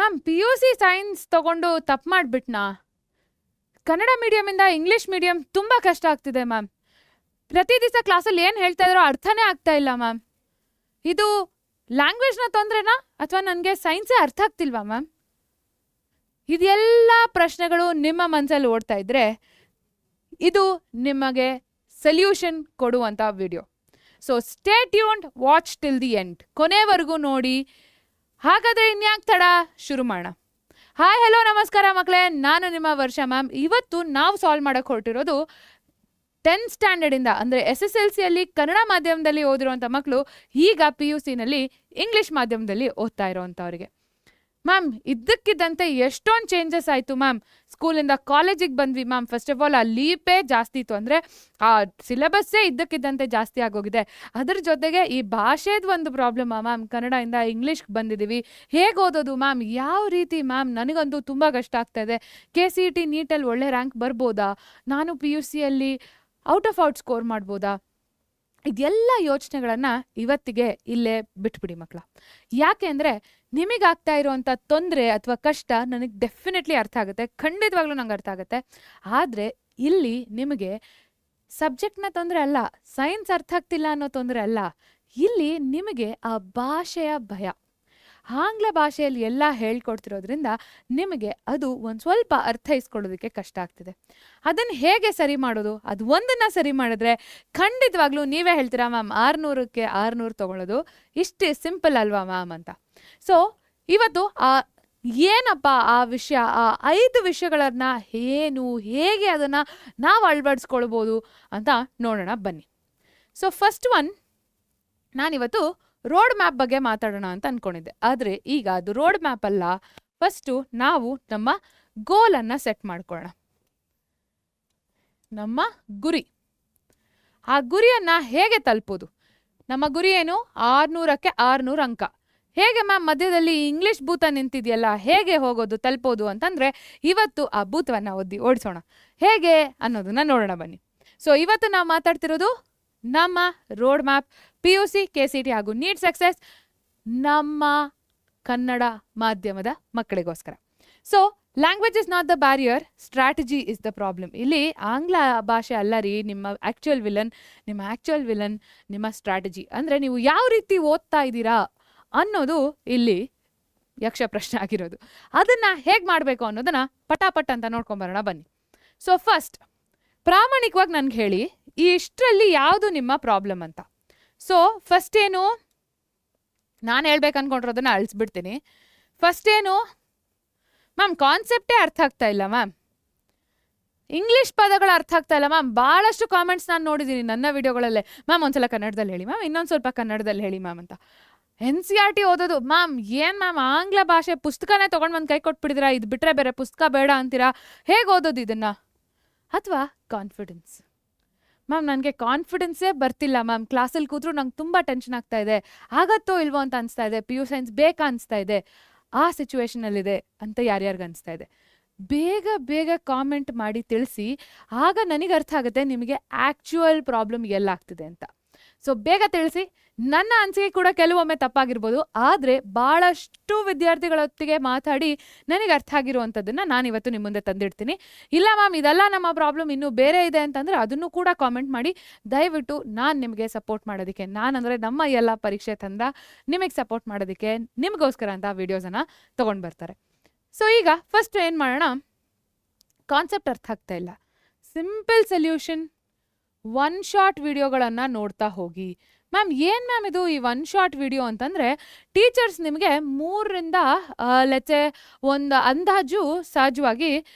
Ma'am PUC science ತಗೊಂಡು ತಪ್ಪು ಮಾಡಿಬಿಟ್ನಾ? Kannada ಮೀಡಿಯಮಿಂದ English medium ತುಂಬ ಕಷ್ಟ ಆಗ್ತಿದೆ ಮ್ಯಾಮ್. ಪ್ರತಿ ದಿವಸ ಕ್ಲಾಸಲ್ಲಿ ಏನು ಹೇಳ್ತಾ ಇದ್ದಾರೋ ಅರ್ಥನೇ ಆಗ್ತಾ ಇಲ್ಲ ಮ್ಯಾಮ್. ಇದು ಲ್ಯಾಂಗ್ವೇಜ್ನ ತೊಂದರೆನಾ ಅಥವಾ ನನಗೆ ಸೈನ್ಸೇ ಅರ್ಥ ಆಗ್ತಿಲ್ವಾ ಮ್ಯಾಮ್? ಇದೆಲ್ಲ ಪ್ರಶ್ನೆಗಳು ನಿಮ್ಮ ಮನಸ್ಸಲ್ಲಿ ಓಡ್ತಾ ಇದ್ರೆ ಇದು ನಿಮಗೆ ಸೊಲ್ಯೂಷನ್ ಕೊಡುವಂಥ video. So stay tuned, watch till the end, ಕೊನೆವರೆಗೂ ನೋಡಿ. ಹಾಗಾದರೆ ಇನ್ಯಾಕೆ ತಡ, ಶುರು ಮಾಡೋಣ. ಹಾಯ್ ಹಲೋ ನಮಸ್ಕಾರ ಮಕ್ಕಳೇ, ನಾನು ನಿಮ್ಮ ವರ್ಷ ಮ್ಯಾಮ್. ಇವತ್ತು ನಾವು ಸಾಲ್ವ್ ಮಾಡೋಕ್ಕೆ ಹೊರಟಿರೋದು 10th ಸ್ಟ್ಯಾಂಡರ್ಡಿಂದ ಅಂದರೆ SSLCಯಲ್ಲಿ ಕನ್ನಡ ಮಾಧ್ಯಮದಲ್ಲಿ ಓದಿರುವಂಥ ಮಕ್ಕಳು ಈಗ PUCನಲ್ಲಿ ಇಂಗ್ಲೀಷ್ ಮಾಧ್ಯಮದಲ್ಲಿ ಓದ್ತಾ ಇರೋವಂಥವ್ರಿಗೆ. ಮ್ಯಾಮ್ ಇದ್ದಕ್ಕಿದ್ದಂತೆ ಎಷ್ಟೊಂದು ಚೇಂಜಸ್ ಆಯಿತು ಮ್ಯಾಮ್. ಸ್ಕೂಲಿಂದ ಕಾಲೇಜಿಗೆ ಬಂದ್ವಿ ಮ್ಯಾಮ್. ಫಸ್ಟ್ ಆಫ್ ಆಲ್ ಆ ಲೀಪೇ ಜಾಸ್ತಿ ಇತ್ತು, ಅಂದರೆ ಆ ಸಿಲೆಬಸ್ಸೇ ಇದ್ದಕ್ಕಿದ್ದಂತೆ ಜಾಸ್ತಿ ಆಗೋಗಿದೆ. ಅದ್ರ ಜೊತೆಗೆ ಈ ಭಾಷೆದು ಒಂದು ಪ್ರಾಬ್ಲಮ್ಮಾ ಮ್ಯಾಮ್. ಕನ್ನಡದಿಂದ ಇಂಗ್ಲೀಷ್ಗೆ ಬಂದಿದ್ದೀವಿ, ಹೇಗೆ ಓದೋದು ಮ್ಯಾಮ್, ಯಾವ ರೀತಿ ಮ್ಯಾಮ್? ನನಗಂತೂ ತುಂಬ ಕಷ್ಟ ಆಗ್ತಾಯಿದೆ. KCET ನೀಟಲ್ಲಿ ಒಳ್ಳೆ ರ್ಯಾಂಕ್ ಬರ್ಬೋದಾ? ನಾನು PUCಯಲ್ಲಿ ಔಟ್ ಆಫ್ ಔಟ್ ಸ್ಕೋರ್ ಮಾಡ್ಬೋದಾ? ಇದೆಲ್ಲ ಯೋಚನೆಗಳನ್ನು ಇವತ್ತಿಗೆ ಇಲ್ಲೇ ಬಿಟ್ಬಿಡಿ ಮಕ್ಕಳ. ಯಾಕೆ ಅಂದರೆ ನಿಮಗಾಗ್ತಾ ಇರೋವಂಥ ತೊಂದರೆ ಅಥವಾ ಕಷ್ಟ ನನಗೆ ಡೆಫಿನೆಟ್ಲಿ ಅರ್ಥ ಆಗುತ್ತೆ, ಖಂಡಿತವಾಗ್ಲೂ ನಂಗೆ ಅರ್ಥ ಆಗುತ್ತೆ. ಆದರೆ ಇಲ್ಲಿ ನಿಮಗೆ ಸಬ್ಜೆಕ್ಟ್ನ ತೊಂದರೆ ಅಲ್ಲ, ಸೈನ್ಸ್ ಅರ್ಥ ಆಗ್ತಿಲ್ಲ ಅನ್ನೋ ತೊಂದರೆ ಅಲ್ಲ. ಇಲ್ಲಿ ನಿಮಗೆ ಆ ಭಾಷೆಯ ಭಯ. ಆಂಗ್ಲ ಭಾಷೆಯಲ್ಲಿ ಎಲ್ಲ ಹೇಳ್ಕೊಡ್ತಿರೋದ್ರಿಂದ ನಿಮಗೆ ಅದು ಒಂದು ಸ್ವಲ್ಪ ಅರ್ಥೈಸ್ಕೊಳ್ಳೋದಕ್ಕೆ ಕಷ್ಟ ಆಗ್ತಿದೆ. ಅದನ್ನು ಹೇಗೆ ಸರಿ ಮಾಡೋದು? ಅದು ಒಂದನ್ನು ಸರಿ ಮಾಡಿದ್ರೆ ಖಂಡಿತವಾಗ್ಲೂ ನೀವೇ ಹೇಳ್ತೀರಾ ಮ್ಯಾಮ್ 600ಕ್ಕೆ 600 ತೊಗೊಳ್ಳೋದು ಇಷ್ಟೇ ಸಿಂಪಲ್ ಅಲ್ವಾ ಮ್ಯಾಮ್ ಅಂತ. ಸೊ ಇವತ್ತು ಏನಪ್ಪ ಆ ವಿಷಯ, ಆ 5 ವಿಷಯಗಳನ್ನು ಹೇಗೆ ಅದನ್ನು ನಾವು ಅಳವಡಿಸ್ಕೊಳ್ಬೋದು ಅಂತ ನೋಡೋಣ ಬನ್ನಿ. ಸೊ ಫಸ್ಟ್ ಒನ್, ನಾನಿವತ್ತು ರೋಡ್ ಮ್ಯಾಪ್ ಬಗ್ಗೆ ಮಾತಾಡೋಣ ಅಂತ ಅಂದ್ಕೊಂಡಿದ್ದೆ. ಆದರೆ ಈಗ ಅದು ರೋಡ್ ಮ್ಯಾಪ್ ಅಲ್ಲ. ಫಸ್ಟು ನಾವು ನಮ್ಮ ಗೋಲನ್ನು ಸೆಟ್ ಮಾಡ್ಕೊಳ್ಳೋಣ, ನಮ್ಮ ಗುರಿ. ಆ ಗುರಿಯನ್ನು ಹೇಗೆ ತಲುಪೋದು? ನಮ್ಮ ಗುರಿ ಏನು? 600ಕ್ಕೆ 600 ಅಂಕ. ಹೇಗೆ ಮ್ಯಾಮ್ ಮಧ್ಯದಲ್ಲಿ ಇಂಗ್ಲೀಷ್ ಭೂತ ನಿಂತಿದೆಯಲ್ಲ, ಹೇಗೆ ಹೋಗೋದು ತಲುಪೋದು ಅಂತಂದರೆ ಇವತ್ತು ಆ ಭೂತವನ್ನು ಓಡಿಸೋಣ. ಹೇಗೆ ಅನ್ನೋದನ್ನ ನೋಡೋಣ ಬನ್ನಿ. ಸೊ ಇವತ್ತು ನಾವು ಮಾತಾಡ್ತಿರೋದು ನಮ್ಮ ರೋಡ್ ಮ್ಯಾಪ್, PUC, KCET ಹಾಗೂ ನೀಟ್ ಸಕ್ಸಸ್ ನಮ್ಮ ಕನ್ನಡ ಮಾಧ್ಯಮದ ಮಕ್ಕಳಿಗೋಸ್ಕರ. So language is not the barrier, strategy is the problem. ಇಲ್ಲಿ ಆಂಗ್ಲ ಭಾಷೆ ಅಲ್ಲ ರೀ ನಿಮ್ಮ ಆ್ಯಕ್ಚುಯಲ್ ವಿಲನ್, ನಿಮ್ಮ ಸ್ಟ್ರಾಟಜಿ. ಅಂದರೆ ನೀವು ಯಾವ ರೀತಿ ಓದ್ತಾ ಇದ್ದೀರಾ ಅನ್ನೋದು ಇಲ್ಲಿ ಯಕ್ಷ ಪ್ರಶ್ನೆ ಆಗಿರೋದು. ಅದನ್ನು ಹೇಗೆ ಮಾಡಬೇಕು ಅನ್ನೋದನ್ನು ಪಟಾಪಟ್ ಅಂತ ನೋಡ್ಕೊಂಬರೋಣ ಬನ್ನಿ. ಸೊ ಫಸ್ಟ್ ಪ್ರಾಮಾಣಿಕವಾಗಿ ನನಗೆ ಹೇಳಿ, ಈ ಇಷ್ಟರಲ್ಲಿ ಯಾವುದು ನಿಮ್ಮ ಪ್ರಾಬ್ಲಮ್ ಅಂತ. ಸೊ ಫಸ್ಟ್ ಏನು, ನಾನು ಹೇಳ್ಬೇಕು ಅಂದ್ಕೊಂಡಿರೋದನ್ನು ಅಳಿಸ್ಬಿಡ್ತೀನಿ. ಫಸ್ಟ್ ಏನು ಮ್ಯಾಮ್, ಕಾನ್ಸೆಪ್ಟೇ ಅರ್ಥ ಆಗ್ತಾ ಇಲ್ಲ ಮ್ಯಾಮ್, ಇಂಗ್ಲೀಷ್ ಪದಗಳು ಅರ್ಥ ಆಗ್ತಾ ಇಲ್ಲ ಮ್ಯಾಮ್. ಭಾಳಷ್ಟು ಕಾಮೆಂಟ್ಸ್ ನಾನು ನೋಡಿದ್ದೀನಿ ನನ್ನ ವಿಡಿಯೋಗಳಲ್ಲೇ. ಮ್ಯಾಮ್ ಒಂದ್ಸಲ ಕನ್ನಡದಲ್ಲಿ ಹೇಳಿ ಮ್ಯಾಮ್, ಇನ್ನೊಂದು ಸ್ವಲ್ಪ ಕನ್ನಡದಲ್ಲಿ ಹೇಳಿ ಮ್ಯಾಮ್ ಅಂತ. NCERT ಓದೋದು ಮ್ಯಾಮ್, ಏನು ಮ್ಯಾಮ್ ಆಂಗ್ಲ ಭಾಷೆ ಪುಸ್ತಕನೇ ತೊಗೊಂಡು ಬಂದು ಕೈ ಕೊಟ್ಬಿಟ್ಟಿದ್ದೀರಾ, ಇದು ಬಿಟ್ಟರೆ ಬೇರೆ ಪುಸ್ತಕ ಬೇಡ ಅಂತೀರಾ, ಹೇಗೆ ಓದೋದು ಇದನ್ನು? ಅಥವಾ ಕಾನ್ಫಿಡೆನ್ಸ್ ಮ್ಯಾಮ್, ನನಗೆ ಕಾನ್ಫಿಡೆನ್ಸೇ ಬರ್ತಿಲ್ಲ ಮ್ಯಾಮ್, ಕ್ಲಾಸಲ್ಲಿ ಕೂತ್ರು ನಂಗೆ ತುಂಬ ಟೆನ್ಷನ್ ಆಗ್ತಾ ಇದೆ, ಆಗತ್ತೋ ಇಲ್ವೋ ಅಂತ ಅನಿಸ್ತಾ ಇದೆ, PU ಸೈನ್ಸ್ ಬೇಕಾ ಅನಿಸ್ತಾ ಇದೆ, ಆ ಸಿಚುವೇಶನಲ್ಲಿದೆ ಅಂತ ಯಾರ್ಯಾರಿಗೆ ಅನಿಸ್ತಾ ಇದೆ ಬೇಗ ಕಾಮೆಂಟ್ ಮಾಡಿ ತಿಳಿಸಿ. ಆಗ ನನಗೆ ಅರ್ಥ ಆಗುತ್ತೆ ನಿಮಗೆ ಆ್ಯಕ್ಚುಯಲ್ ಪ್ರಾಬ್ಲಮ್ ಎಲ್ಲಾಗ್ತಿದೆ ಅಂತ. ಸೊ ಬೇಗ ತಿಳಿಸಿ. ನನ್ನ ಅನಿಸಿಕೆ ಕೂಡ ಕೆಲವೊಮ್ಮೆ ತಪ್ಪಾಗಿರ್ಬೋದು, ಆದರೆ ಭಾಳಷ್ಟು ವಿದ್ಯಾರ್ಥಿಗಳೊತ್ತಿಗೆ ಮಾತಾಡಿ ನನಗೆ ಅರ್ಥ ಆಗಿರುವಂಥದ್ದನ್ನು ನಾನಿವತ್ತು ನಿಮ್ಮ ಮುಂದೆ ತಂದಿಡ್ತೀನಿ. ಇಲ್ಲ ಮ್ಯಾಮ್ ಇದೆಲ್ಲ ನಮ್ಮ ಪ್ರಾಬ್ಲಮ್, ಇನ್ನೂ ಬೇರೆ ಇದೆ ಅಂತಂದರೆ ಅದನ್ನು ಕೂಡ ಕಾಮೆಂಟ್ ಮಾಡಿ. ದಯವಿಟ್ಟು ನಾನು ನಿಮಗೆ ಸಪೋರ್ಟ್ ಮಾಡೋದಕ್ಕೆ, ನಾನಂದರೆ ನಮ್ಮ ಎಲ್ಲ ಪರೀಕ್ಷೆ ತಂದ ನಿಮಗೆ ಸಪೋರ್ಟ್ ಮಾಡೋದಕ್ಕೆ ನಿಮಗೋಸ್ಕರ ಅಂತ ವೀಡಿಯೋಸನ್ನು ತೊಗೊಂಡು ಬರ್ತಾರೆ. ಸೊ ಈಗ ಫಸ್ಟ್ ಏನು ಮಾಡೋಣ, ಕಾನ್ಸೆಪ್ಟ್ ಅರ್ಥ ಆಗ್ತಾ ಇಲ್ಲ, ಸಿಂಪಲ್ ಸೊಲ್ಯೂಷನ್, 1 ಶಾರ್ಟ್ ವಿಡಿಯೋಗಳನ್ನು ನೋಡ್ತಾ ಹೋಗಿ. ಮ್ಯಾಮ್ ಏನು ಮ್ಯಾಮ್ ಇದು ಈ 1 ಶಾರ್ಟ್ ವಿಡಿಯೋ ಅಂತಂದರೆ, ಟೀಚರ್ಸ್ ನಿಮಗೆ 3ರಿಂದ ಲೆಚ್ಚೆ ಒಂದು ಅಂದಾಜು ಸಹಜವಾಗಿ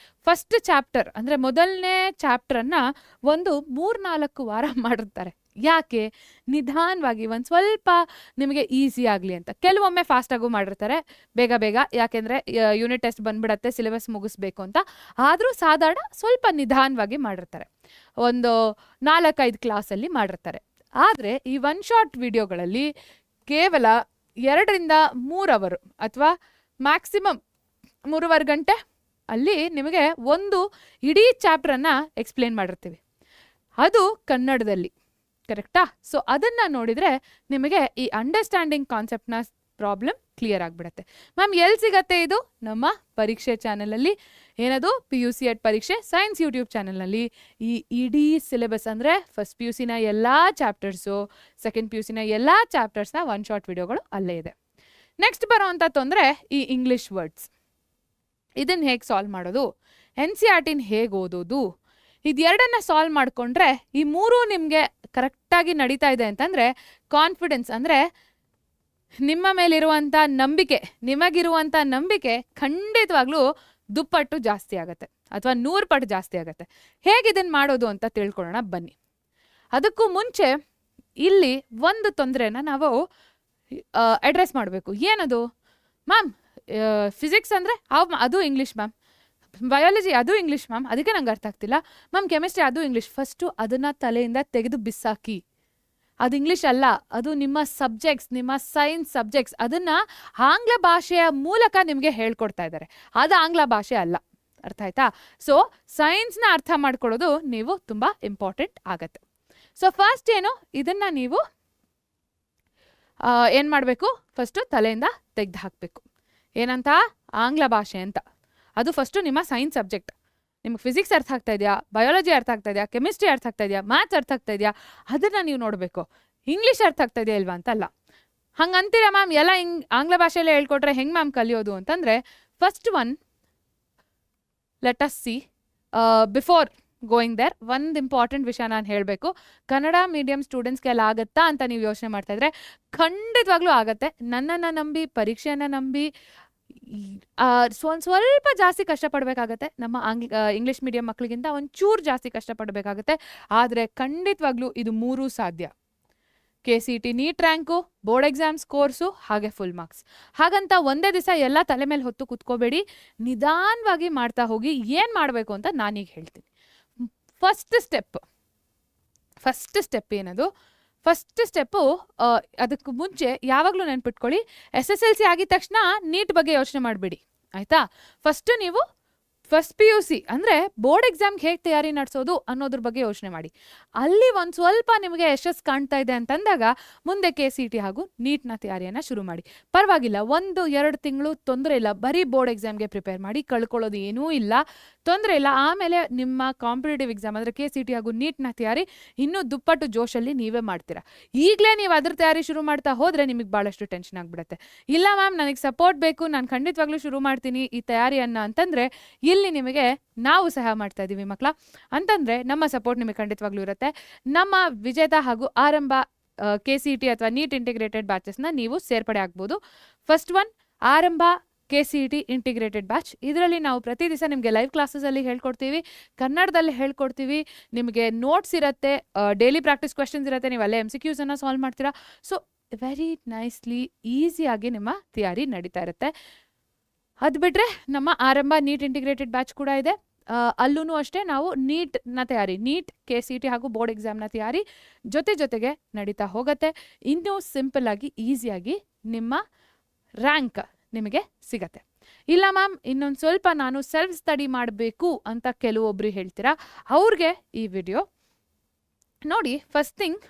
ಫಸ್ಟ್ ಚಾಪ್ಟರ್ ಅಂದರೆ ಮೊದಲನೇ ಚಾಪ್ಟರನ್ನು ಒಂದು 3-4 ವಾರ ಮಾಡಿರ್ತಾರೆ. ಯಾಕೆ? ನಿಧಾನವಾಗಿ ಒಂದು ಸ್ವಲ್ಪ ನಿಮಗೆ ಈಸಿ ಆಗಲಿ ಅಂತ. ಕೆಲವೊಮ್ಮೆ ಫಾಸ್ಟಾಗೂ ಮಾಡಿರ್ತಾರೆ ಬೇಗ, ಯಾಕೆಂದರೆ ಯೂನಿಟ್ ಟೆಸ್ಟ್ ಬಂದ್ಬಿಡತ್ತೆ, ಸಿಲೆಬಸ್ ಮುಗಿಸ್ಬೇಕು ಅಂತ. ಆದರೂ ಸಾಧಾರಣ ಸ್ವಲ್ಪ ನಿಧಾನವಾಗಿ ಮಾಡಿರ್ತಾರೆ, ಒಂದು 4-5 ಕ್ಲಾಸಲ್ಲಿ ಮಾಡಿರ್ತಾರೆ. ಆದರೆ ಈ 1 ಶಾರ್ಟ್ ವಿಡಿಯೋಗಳಲ್ಲಿ ಕೇವಲ 2ರಿಂದ 3 ಅವರ್ ಅಥವಾ ಮ್ಯಾಕ್ಸಿಮಮ್ 3.5 ಗಂಟೆ ಅಲ್ಲಿ ನಿಮಗೆ ಒಂದು ಇಡೀ ಚಾಪ್ಟರನ್ನು ಎಕ್ಸ್ಪ್ಲೇನ್ ಮಾಡಿರ್ತೀವಿ, ಅದು ಕನ್ನಡದಲ್ಲಿ. ಕರೆಕ್ಟಾ? ಸೊ ಅದನ್ನು ನೋಡಿದರೆ ನಿಮಗೆ ಈ ಅಂಡರ್ಸ್ಟ್ಯಾಂಡಿಂಗ್ ಕಾನ್ಸೆಪ್ಟ್ನ ಪ್ರಾಬ್ಲಮ್ ಕ್ಲಿಯರ್ ಆಗಿಬಿಡುತ್ತೆ. ಮ್ಯಾಮ್ ಎಲ್ಲಿ ಸಿಗತ್ತೆ ಇದು? ನಮ್ಮ ಪರೀಕ್ಷೆ ಚಾನಲಲ್ಲಿ. ಏನದು? PUC ಎಟ್ ಪರೀಕ್ಷೆ ಸೈನ್ಸ್ ಯೂಟ್ಯೂಬ್ ಚಾನಲ್ನಲ್ಲಿ ಈ ಇಡೀ ಸಿಲೆಬಸ್ ಅಂದರೆ ಫಸ್ಟ್ PUCನ ಎಲ್ಲ ಚಾಪ್ಟರ್ಸು, ಸೆಕೆಂಡ್ PUCನ ಎಲ್ಲ ಚಾಪ್ಟರ್ಸ್ನ ಒನ್ ಶಾರ್ಟ್ ವಿಡಿಯೋಗಳು ಅಲ್ಲೇ ಇದೆ. ನೆಕ್ಸ್ಟ್ ಬರೋವಂಥ ತೊಂದರೆ ಈ ಇಂಗ್ಲೀಷ್ ವರ್ಡ್ಸ್. ಇದನ್ನು ಹೇಗೆ ಸಾಲ್ವ್ ಮಾಡೋದು, NCERTನ ಹೇಗೆ ಓದೋದು, ಇದೆರಡನ್ನ ಸಾಲ್ವ್ ಮಾಡಿಕೊಂಡ್ರೆ ಈ ಮೂರೂ ನಿಮಗೆ ಕರೆಕ್ಟಾಗಿ ನಡೀತಾ ಇದೆ ಅಂತಂದರೆ ಕಾನ್ಫಿಡೆನ್ಸ್ ಅಂದರೆ ನಿಮ್ಮ ಮೇಲಿರುವಂಥ ನಂಬಿಕೆ, ನಿಮಗಿರುವಂಥ ನಂಬಿಕೆ ಖಂಡಿತವಾಗ್ಲೂ ದುಪ್ಪಟ್ಟು ಜಾಸ್ತಿ ಆಗುತ್ತೆ ಅಥವಾ 100 ಪಟ್ಟು ಜಾಸ್ತಿ ಆಗುತ್ತೆ. ಹೇಗೆ ಇದನ್ನು ಮಾಡೋದು ಅಂತ ತಿಳ್ಕೊಳ್ಳೋಣ ಬನ್ನಿ. ಅದಕ್ಕೂ ಮುಂಚೆ ಇಲ್ಲಿ ಒಂದು ತೊಂದರೆನ ನಾವು ಅಡ್ರೆಸ್ ಮಾಡಬೇಕು. ಏನದು? ಮ್ಯಾಮ್ ಫಿಸಿಕ್ಸ್ ಅಂದರೆ ಅದು ಇಂಗ್ಲೀಷ್ ಮ್ಯಾಮ್, ಬಯಾಲಜಿ ಅದು ಇಂಗ್ಲೀಷ್ ಮ್ಯಾಮ್, ಅದಕ್ಕೆ ನಂಗೆ ಅರ್ಥ ಆಗ್ತಿಲ್ಲ ಮ್ಯಾಮ್, ಕೆಮಿಸ್ಟ್ರಿ ಅದು ಇಂಗ್ಲೀಷ್. ಫಸ್ಟು ಅದನ್ನು ತಲೆಯಿಂದ ತೆಗೆದು ಬಿಸಾಕಿ. ಅದು ಇಂಗ್ಲೀಷ್ ಅಲ್ಲ, ಅದು ನಿಮ್ಮ ಸಬ್ಜೆಕ್ಟ್ಸ್, ನಿಮ್ಮ ಸೈನ್ಸ್ ಸಬ್ಜೆಕ್ಟ್ಸ್. ಅದನ್ನು ಆಂಗ್ಲ ಭಾಷೆಯ ಮೂಲಕ ನಿಮಗೆ ಹೇಳ್ಕೊಡ್ತಾ ಇದ್ದಾರೆ, ಅದು ಆಂಗ್ಲ ಭಾಷೆ ಅಲ್ಲ. ಅರ್ಥ ಆಯ್ತಾ? ಸೊ ಸೈನ್ಸ್ನ ಅರ್ಥ ಮಾಡ್ಕೊಳ್ಳೋದು ನೀವು ತುಂಬ ಇಂಪಾರ್ಟೆಂಟ್ ಆಗತ್ತೆ. ಸೊ ಫಸ್ಟ್ ಏನು, ಇದನ್ನು ನೀವು ಏನು ಮಾಡಬೇಕು, ಫಸ್ಟು ತಲೆಯಿಂದ ತೆಗೆದು ಹಾಕಬೇಕು. ಏನಂತ? ಆಂಗ್ಲ ಭಾಷೆ ಅಂತ. ಅದು ಫಸ್ಟು ನಿಮ್ಮ ಸೈನ್ಸ್ ಸಬ್ಜೆಕ್ಟ್. ನಿಮ್ಗೆ ಫಿಸಿಕ್ಸ್ ಅರ್ಥ ಆಗ್ತಾ ಇದೆಯಾ, ಬಯಾಲಜಿ ಅರ್ಥ ಆಗ್ತಾ ಇದೆಯಾ, ಕೆಮಿಸ್ಟ್ರಿ ಅರ್ಥ ಆಗ್ತಾ ಇದೆಯಾ, ಮ್ಯಾಥ್ಸ್ ಅರ್ಥ ಆಗ್ತಾ ಇದೆಯಾ, ಅದನ್ನು ನೀವು ನೋಡಬೇಕು. ಇಂಗ್ಲೀಷ್ ಅರ್ಥ ಆಗ್ತಾ ಇದೆಯಾ ಇಲ್ವಾ ಅಂತಲ್ಲ. ಹಂಗಂತೀರ ಮ್ಯಾಮ್ ಎಲ್ಲ ಆಂಗ್ಲ ಭಾಷೆಯಲ್ಲೇ ಹೇಳ್ಕೊಟ್ರೆ ಹೆಂಗೆ ಮ್ಯಾಮ್ ಕಲಿಯೋದು ಅಂತಂದರೆ, first one let us see before going there ಒಂದು ಇಂಪಾರ್ಟೆಂಟ್ ವಿಷಯ ನಾನು ಹೇಳಬೇಕು. ಕನ್ನಡ ಮೀಡಿಯಂ ಸ್ಟೂಡೆಂಟ್ಸ್ಗೆ ಎಲ್ಲ ಆಗುತ್ತಾ ಅಂತ ನೀವು ಯೋಚನೆ ಮಾಡ್ತಾ ಇದ್ರೆ ಖಂಡಿತವಾಗ್ಲೂ ಆಗತ್ತೆ. ನನ್ನನ್ನು ನಂಬಿ, ಪರೀಕ್ಷೆಯನ್ನು ನಂಬಿ ಸ್ವಲ್ಪ ಜಾಸ್ತಿ ಕಷ್ಟಪಡಬೇಕಾಗತ್ತೆ. ನಮ್ಮ ಇಂಗ್ಲೀಷ್ ಮೀಡಿಯಂ ಮಕ್ಕಳಿಗಿಂತ ಒಂಚೂರು ಜಾಸ್ತಿ ಕಷ್ಟಪಡಬೇಕಾಗತ್ತೆ. ಆದರೆ ಖಂಡಿತವಾಗ್ಲೂ ಇದು ಮೂರೂ ಸಾಧ್ಯ. KCET NEET rank, board exams course, ಹಾಗೆ ಫುಲ್ ಮಾರ್ಕ್ಸ್. ಹಾಗಂತ ಒಂದೇ ದಿವಸ ಎಲ್ಲ ತಲೆ ಮೇಲೆ ಹೊತ್ತು ಕೂತ್ಕೋಬೇಡಿ, ನಿಧಾನವಾಗಿ ಮಾಡ್ತಾ ಹೋಗಿ. ಏನು ಮಾಡಬೇಕು ಅಂತ ನಾನೀಗ ಹೇಳ್ತೀನಿ. ಫಸ್ಟ್ ಸ್ಟೆಪ್ ಏನದು? ಫಸ್ಟ್ ಸ್ಟೆಪ್ಪು ಅದಕ್ಕೆ ಮುಂಚೆ ಯಾವಾಗಲೂ ನೆನ್ಪಿಟ್ಕೊಳ್ಳಿ, SSLC ಆಗಿದ ತಕ್ಷಣ ನೀಟ್ ಬಗ್ಗೆ ಯೋಚನೆ ಮಾಡಬೇಡಿ, ಆಯಿತಾ? ಫಸ್ಟು ನೀವು ಫಸ್ಟ್ PUC ಅಂದರೆ ಬೋರ್ಡ್ ಎಕ್ಸಾಮ್ಗೆ ಹೇಗೆ ತಯಾರಿ ನಡೆಸೋದು ಅನ್ನೋದ್ರ ಬಗ್ಗೆ ಯೋಚನೆ ಮಾಡಿ. ಅಲ್ಲಿ ಒಂದು ಸ್ವಲ್ಪ ನಿಮಗೆ ಯಶಸ್ಸು ಕಾಣ್ತಾ ಇದೆ ಅಂತಂದಾಗ ಮುಂದೆ KCET ಹಾಗೂ ನೀಟ್ನ ತಯಾರಿಯನ್ನು ಶುರು ಮಾಡಿ. ಪರವಾಗಿಲ್ಲ, 1-2 ತಿಂಗಳು ತೊಂದರೆ ಇಲ್ಲ. ಬರೀ ಬೋರ್ಡ್ ಎಕ್ಸಾಮ್ಗೆ ಪ್ರಿಪೇರ್ ಮಾಡಿ, ಕಳ್ಕೊಳ್ಳೋದು ಏನೂ ಇಲ್ಲ, ತೊಂದರೆ ಇಲ್ಲ. ಆಮೇಲೆ ನಿಮ್ಮ ಕಾಂಪಿಟೇಟಿವ್ ಎಕ್ಸಾಮ್ ಅಂದರೆ KCET ಹಾಗೂ ನೀಟ್ನ ತಯಾರಿ ಇನ್ನೂ ದುಪ್ಪಟ್ಟು ಜೋಶಲ್ಲಿ ನೀವೇ ಮಾಡ್ತೀರಾ. ಈಗಲೇ ನೀವು ಅದ್ರ ತಯಾರಿ ಶುರು ಮಾಡ್ತಾ ಹೋದರೆ ನಿಮಗೆ ಭಾಳಷ್ಟು ಟೆನ್ಷನ್ ಆಗಿಬಿಡುತ್ತೆ. ಇಲ್ಲ ಮ್ಯಾಮ್, ನನಗೆ ಸಪೋರ್ಟ್ ಬೇಕು, ನಾನು ಖಂಡಿತವಾಗ್ಲೂ ಶುರು ಮಾಡ್ತೀನಿ ಈ ತಯಾರಿಯನ್ನು ಅಂತಂದರೆ ಇಲ್ಲಿ ನಿಮಗೆ ನಾವು ಸಹ ಮಾಡ್ತಾ ಇದ್ದೀವಿ ಮಕ್ಕಳ ಅಂತಂದರೆ ನಮ್ಮ ಸಪೋರ್ಟ್ ನಿಮಗೆ ಖಂಡಿತವಾಗ್ಲೂ ಇರುತ್ತೆ. ನಮ್ಮ ವಿಜೇತ ಹಾಗೂ ಆರಂಭ KCET ಅಥವಾ ನೀಟ್ ಇಂಟಿಗ್ರೇಟೆಡ್ ಬ್ಯಾಚಸ್ನ ನೀವು ಸೇರ್ಪಡೆ ಆಗ್ಬೋದು. ಫಸ್ಟ್ ಒನ್ ಆರಂಭ KCET ಇಂಟಿಗ್ರೇಟೆಡ್ ಬ್ಯಾಚ್. ಇದರಲ್ಲಿ ನಾವು ಪ್ರತಿ ದಿವಸ ನಿಮಗೆ ಲೈವ್ ಕ್ಲಾಸಸಲ್ಲಿ ಹೇಳ್ಕೊಡ್ತೀವಿ, ಕನ್ನಡದಲ್ಲಿ ಹೇಳ್ಕೊಡ್ತೀವಿ. ನಿಮಗೆ ನೋಟ್ಸ್ ಇರುತ್ತೆ, ಡೈಲಿ ಪ್ರಾಕ್ಟೀಸ್ ಕ್ವೆಶನ್ಸ್ ಇರುತ್ತೆ, ನೀವು ಅಲ್ಲೇ MCQಸನ್ನು ಸಾಲ್ವ್ ಮಾಡ್ತೀರಾ. ಸೊ ವೆರಿ ನೈಸ್ಲಿ ಈಸಿಯಾಗಿ ನಿಮ್ಮ ತಯಾರಿ ನಡೀತಾ ಇರುತ್ತೆ. ಅದು ಬಿಟ್ಟರೆ ನಮ್ಮ ಆರಂಭ ನೀಟ್ ಇಂಟಿಗ್ರೇಟೆಡ್ ಬ್ಯಾಚ್ ಕೂಡ ಇದೆ. ಅಲ್ಲೂ ಅಷ್ಟೇ ನಾವು ನೀಟ್ನ ತಯಾರಿ, ನೀಟ್ KCET ಹಾಗೂ ಬೋರ್ಡ್ ಎಕ್ಸಾಮ್ನ ತಯಾರಿ ಜೊತೆಗೆ ನಡೀತಾ ಹೋಗುತ್ತೆ. ಇನ್ನೂ ಸಿಂಪಲ್ಲಾಗಿ ಈಸಿಯಾಗಿ ನಿಮ್ಮ ರ್ಯಾಂಕ್ ನಿಮಗೆ ಸಿಗತ್ತೆ. ಇಲ್ಲ ಮ್ಯಾಮ್, ಇನ್ನೊಂದು ಸ್ವಲ್ಪ ನಾನು ಸೆಲ್ಫ್ ಸ್ಟಡಿ ಮಾಡಬೇಕು ಅಂತ ಕೆಲವೊಬ್ಬರು ಹೇಳ್ತೀರಾ, ಅವ್ರಿಗೆ ಈ ವಿಡಿಯೋ ನೋಡಿ. First thing,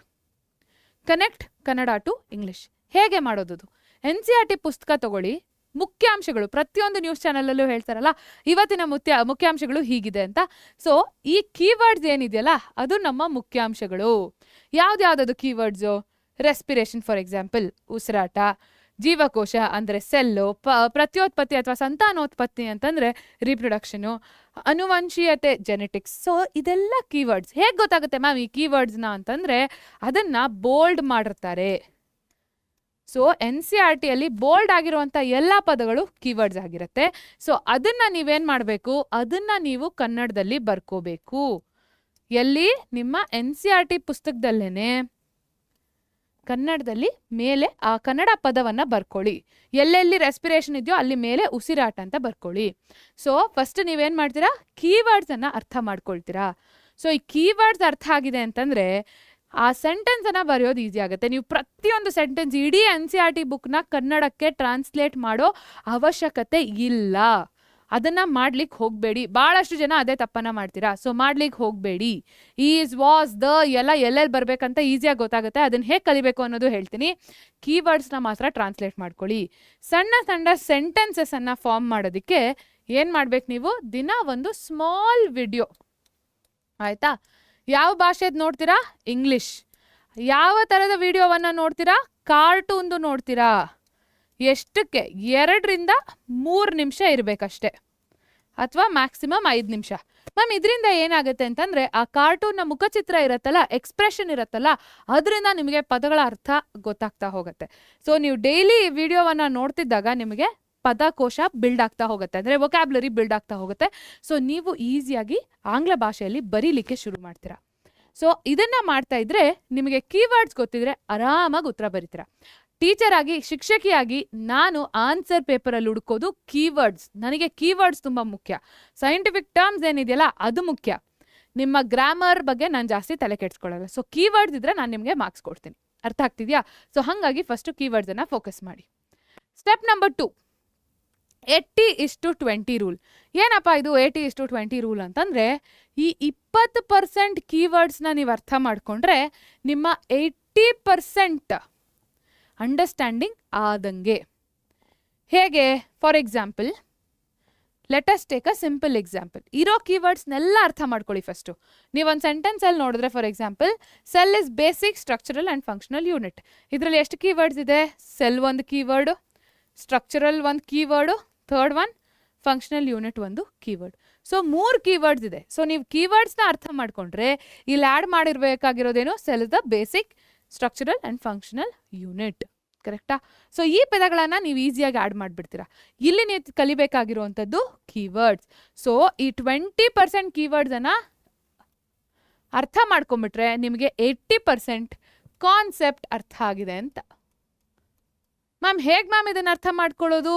connect Kannada to English ಹೇಗೆ ಮಾಡೋದು. NCERT ಪುಸ್ತಕ ತಗೊಳ್ಳಿ, ಮುಖ್ಯಾಂಶಗಳು ಪ್ರತಿಯೊಂದು ನ್ಯೂಸ್ ಚಾನಲಲ್ಲೂ ಹೇಳ್ತಾರಲ್ಲ ಇವತ್ತಿನ ಮುಖ್ಯಾಂಶಗಳು ಹೀಗಿದೆ ಅಂತ. ಸೊ ಈ ಕೀವರ್ಡ್ಸ್ ಏನಿದೆಯಲ್ಲ ಅದು ನಮ್ಮ ಮುಖ್ಯಾಂಶಗಳು. ಯಾವ್ದ್ಯಾವ್ದದು ಕೀವರ್ಡ್ಸು? ರೆಸ್ಪಿರೇಷನ್ ಫಾರ್ ಎಕ್ಸಾಂಪಲ್, ಉಸಿರಾಟ. ಜೀವಕೋಶ ಅಂದರೆ ಸೆಲ್ಲು. ಪ್ರತ್ಯೋತ್ಪತ್ತಿ ಅಥವಾ ಸಂತಾನೋತ್ಪತ್ತಿ ಅಂತಂದರೆ ರಿಪ್ರೊಡಕ್ಷನು. ಅನುವಂಶೀಯತೆ ಜೆನೆಟಿಕ್ಸ್. ಸೊ ಇದೆಲ್ಲ ಕೀವರ್ಡ್ಸ್. ಹೇಗೆ ಗೊತ್ತಾಗುತ್ತೆ ಮ್ಯಾಮ್ ಈ ಕೀವರ್ಡ್ಸ್ನ ಅಂತಂದರೆ ಅದನ್ನು ಬೋಲ್ಡ್ ಮಾಡಿರ್ತಾರೆ. ಸೊ NCERTಯಲ್ಲಿ ಬೋಲ್ಡ್ ಆಗಿರುವಂಥ ಎಲ್ಲ ಪದಗಳು ಕೀವರ್ಡ್ಸ್ ಆಗಿರುತ್ತೆ. ಸೊ ಅದನ್ನು ನೀವೇನು ಮಾಡಬೇಕು, ಅದನ್ನು ನೀವು ಕನ್ನಡದಲ್ಲಿ ಬರ್ಕೋಬೇಕು. ಎಲ್ಲಿ? ನಿಮ್ಮ NCERT ಪುಸ್ತಕದಲ್ಲೇ ಕನ್ನಡದಲ್ಲಿ ಮೇಲೆ ಆ ಕನ್ನಡ ಪದವನ್ನು ಬರ್ಕೊಳ್ಳಿ. ಎಲ್ಲೆಲ್ಲಿ ರೆಸ್ಪಿರೇಷನ್ ಇದೆಯೋ ಅಲ್ಲಿ ಮೇಲೆ ಉಸಿರಾಟ ಅಂತ ಬರ್ಕೊಳ್ಳಿ. ಸೊ ಫಸ್ಟ್ ನೀವೇನು ಮಾಡ್ತೀರಾ, ಕೀವರ್ಡ್ಸನ್ನು ಅರ್ಥ ಮಾಡ್ಕೊಳ್ತೀರಾ. ಸೊ ಈ ಕೀವರ್ಡ್ಸ್ ಅರ್ಥ ಆಗಿದೆ ಅಂತಂದರೆ ಆ ಸೆಂಟೆನ್ಸನ್ನು ಬರೆಯೋದು ಈಸಿ ಆಗುತ್ತೆ. ನೀವು ಪ್ರತಿಯೊಂದು ಸೆಂಟೆನ್ಸ್ ಇಡೀ NCERT ಬುಕ್ನ ಕನ್ನಡಕ್ಕೆ ಟ್ರಾನ್ಸ್ಲೇಟ್ ಮಾಡೋ ಅವಶ್ಯಕತೆ ಇಲ್ಲ. ಅದನ್ನು ಮಾಡ್ಲಿಕ್ಕೆ ಹೋಗಬೇಡಿ. ಭಾಳಷ್ಟು ಜನ ಅದೇ ತಪ್ಪನ್ನು ಮಾಡ್ತೀರಾ. ಸೊ ಮಾಡ್ಲಿಕ್ಕೆ ಹೋಗಬೇಡಿ. ಈಸ್, ವಾಸ್, ದ ಎಲ್ಲ ಎಲ್ಲೆಲ್ಲಿ ಬರಬೇಕಂತ ಈಸಿಯಾಗಿ ಗೊತ್ತಾಗುತ್ತೆ. ಅದನ್ನು ಹೇಗೆ ಕಲಿಬೇಕು ಅನ್ನೋದು ಹೇಳ್ತೀನಿ. ಕೀವರ್ಡ್ಸ್ನ ಮಾತ್ರ ಟ್ರಾನ್ಸ್ಲೇಟ್ ಮಾಡ್ಕೊಳ್ಳಿ. ಸಣ್ಣ ಸಣ್ಣ ಸೆಂಟೆನ್ಸಸ್ಸನ್ನು ಫಾರ್ಮ್ ಮಾಡೋದಕ್ಕೆ ಏನು ಮಾಡ್ಬೇಕು ನೀವು? ದಿನ ಒಂದು ಸ್ಮಾಲ್ ವಿಡಿಯೋ, ಆಯಿತಾ? ಯಾವ ಭಾಷೆದು ನೋಡ್ತೀರಾ? ಇಂಗ್ಲಿಷ್. ಯಾವ ಥರದ ವಿಡಿಯೋವನ್ನು ನೋಡ್ತೀರಾ? ಕಾರ್ಟೂನ್ದು ನೋಡ್ತೀರಾ. ಎಷ್ಟಕ್ಕೆ? 2ರಿಂದ 3 ನಿಮಿಷ ಇರಬೇಕಷ್ಟೆ, ಅಥವಾ ಮ್ಯಾಕ್ಸಿಮಮ್ 5 ನಿಮಿಷ. ಮ್ಯಾಮ್ ಇದರಿಂದ ಏನಾಗುತ್ತೆ ಅಂತಂದರೆ ಆ ಕಾರ್ಟೂನ್ನ ಮುಖಚಿತ್ರ ಇರುತ್ತಲ್ಲ, ಎಕ್ಸ್ಪ್ರೆಷನ್ ಇರುತ್ತಲ್ಲ, ಅದರಿಂದ ನಿಮಗೆ ಪದಗಳ ಅರ್ಥ ಗೊತ್ತಾಗ್ತಾ ಹೋಗುತ್ತೆ. ಸೊ ನೀವು ಡೈಲಿ ವಿಡಿಯೋವನ್ನು ನೋಡ್ತಿದ್ದಾಗ ನಿಮಗೆ ಪದಕೋಶ ಬಿಲ್ಡ್ ಆಗ್ತಾ ಹೋಗುತ್ತೆ, ಅಂದರೆ ವೊಕ್ಯಾಬ್ಲರಿ ಬಿಲ್ಡ್ ಆಗ್ತಾ ಹೋಗುತ್ತೆ. ಸೊ ನೀವು ಈಸಿಯಾಗಿ ಆಂಗ್ಲ ಭಾಷೆಯಲ್ಲಿ ಬರೀಲಿಕ್ಕೆ ಶುರು ಮಾಡ್ತೀರಾ. ಸೊ ಇದನ್ನು ಮಾಡ್ತಾ ಇದ್ರೆ ನಿಮಗೆ ಕೀವರ್ಡ್ಸ್ ಗೊತ್ತಿದ್ರೆ ಆರಾಮಾಗಿ ಉತ್ತರ ಬರೀತೀರಾ. ಟೀಚರ್ ಆಗಿ, ಶಿಕ್ಷಕಿಯಾಗಿ ನಾನು ಆನ್ಸರ್ ಪೇಪರಲ್ಲಿ ಹುಡುಕೋದು ಕೀವರ್ಡ್ಸ್. ನನಗೆ ಕೀವರ್ಡ್ಸ್ ತುಂಬ ಮುಖ್ಯ. ಸೈಂಟಿಫಿಕ್ ಟರ್ಮ್ಸ್ ಏನಿದೆಯಲ್ಲ ಅದು ಮುಖ್ಯ. ನಿಮ್ಮ ಗ್ರಾಮರ್ ಬಗ್ಗೆ ನಾನು ಜಾಸ್ತಿ ತಲೆ ಕೆಡಿಸ್ಕೊಳ್ಳಲ್ಲ. ಸೊ ಕೀವರ್ಡ್ಸ್ ಇದ್ರೆ ನಾನು ನಿಮಗೆ ಮಾರ್ಕ್ಸ್ ಕೊಡ್ತೀನಿ. ಅರ್ಥ ಆಗ್ತಿದೆಯಾ? ಸೊ ಹಾಗಾಗಿ ಫಸ್ಟು ಕೀವರ್ಡ್ಸನ್ನು ಫೋಕಸ್ ಮಾಡಿ. Step number 2, 80:20 rule. ಏನಪ್ಪ ಇದು 80:20 ರೂಲ್ ಅಂತಂದರೆ, ಈ 20% ಕೀವರ್ಡ್ಸ್ನ ನೀವು ಅರ್ಥ ಮಾಡಿಕೊಂಡ್ರೆ ನಿಮ್ಮ 80% ಅಂಡರ್ಸ್ಟ್ಯಾಂಡಿಂಗ್ ಆದಂಗೆ. ಹೇಗೆ? For example, let us take a simple example. ಇರೋ ಕೀವರ್ಡ್ಸ್ನೆಲ್ಲ ಅರ್ಥ ಮಾಡ್ಕೊಳ್ಳಿ ಫಸ್ಟು. ನೀವೊಂದು ಸೆಂಟೆನ್ಸಲ್ಲಿ ನೋಡಿದ್ರೆ, for example, cell is basic, structural and functional unit. ಇದರಲ್ಲಿ ಎಷ್ಟು ಕೀವರ್ಡ್ಸ್ ಇದೆ? ಸೆಲ್ ಒಂದು ಕೀವರ್ಡು, ಸ್ಟ್ರಕ್ಚರಲ್ ಒಂದು keyword, third one functional unit ಒಂದು ಕೀವರ್ಡ್. ಸೊ 3 ಕೀವರ್ಡ್ಸ್ ಇದೆ. ಸೊ ನೀವು ಕೀವರ್ಡ್ಸ್ನ ಅರ್ಥ ಮಾಡಿಕೊಂಡ್ರೆ ಇಲ್ಲಿ ಆ್ಯಡ್ ಮಾಡಿರಬೇಕಾಗಿರೋದೇನು? Cell is the basic, structural and functional unit. ಕರೆಕ್ಟಾ? ಸೊ ಈ ಪದಗಳನ್ನು ನೀವು ಈಸಿಯಾಗಿ ಆ್ಯಡ್ ಮಾಡಿಬಿಡ್ತೀರಾ. ಇಲ್ಲಿ ನೀವು ಕಲಿಬೇಕಾಗಿರುವಂಥದ್ದು ಕೀವರ್ಡ್ಸ್. ಸೊ ಈ 20% ಕೀವರ್ಡ್ಸನ್ನು ಅರ್ಥ ಮಾಡ್ಕೊಂಬಿಟ್ರೆ ನಿಮಗೆ 80% ಕಾನ್ಸೆಪ್ಟ್ ಅರ್ಥ ಆಗಿದೆ ಅಂತ. ಮ್ಯಾಮ್ ಹೇಗೆ ಮ್ಯಾಮ್ ಇದನ್ನು ಅರ್ಥ ಮಾಡ್ಕೊಳ್ಳೋದು?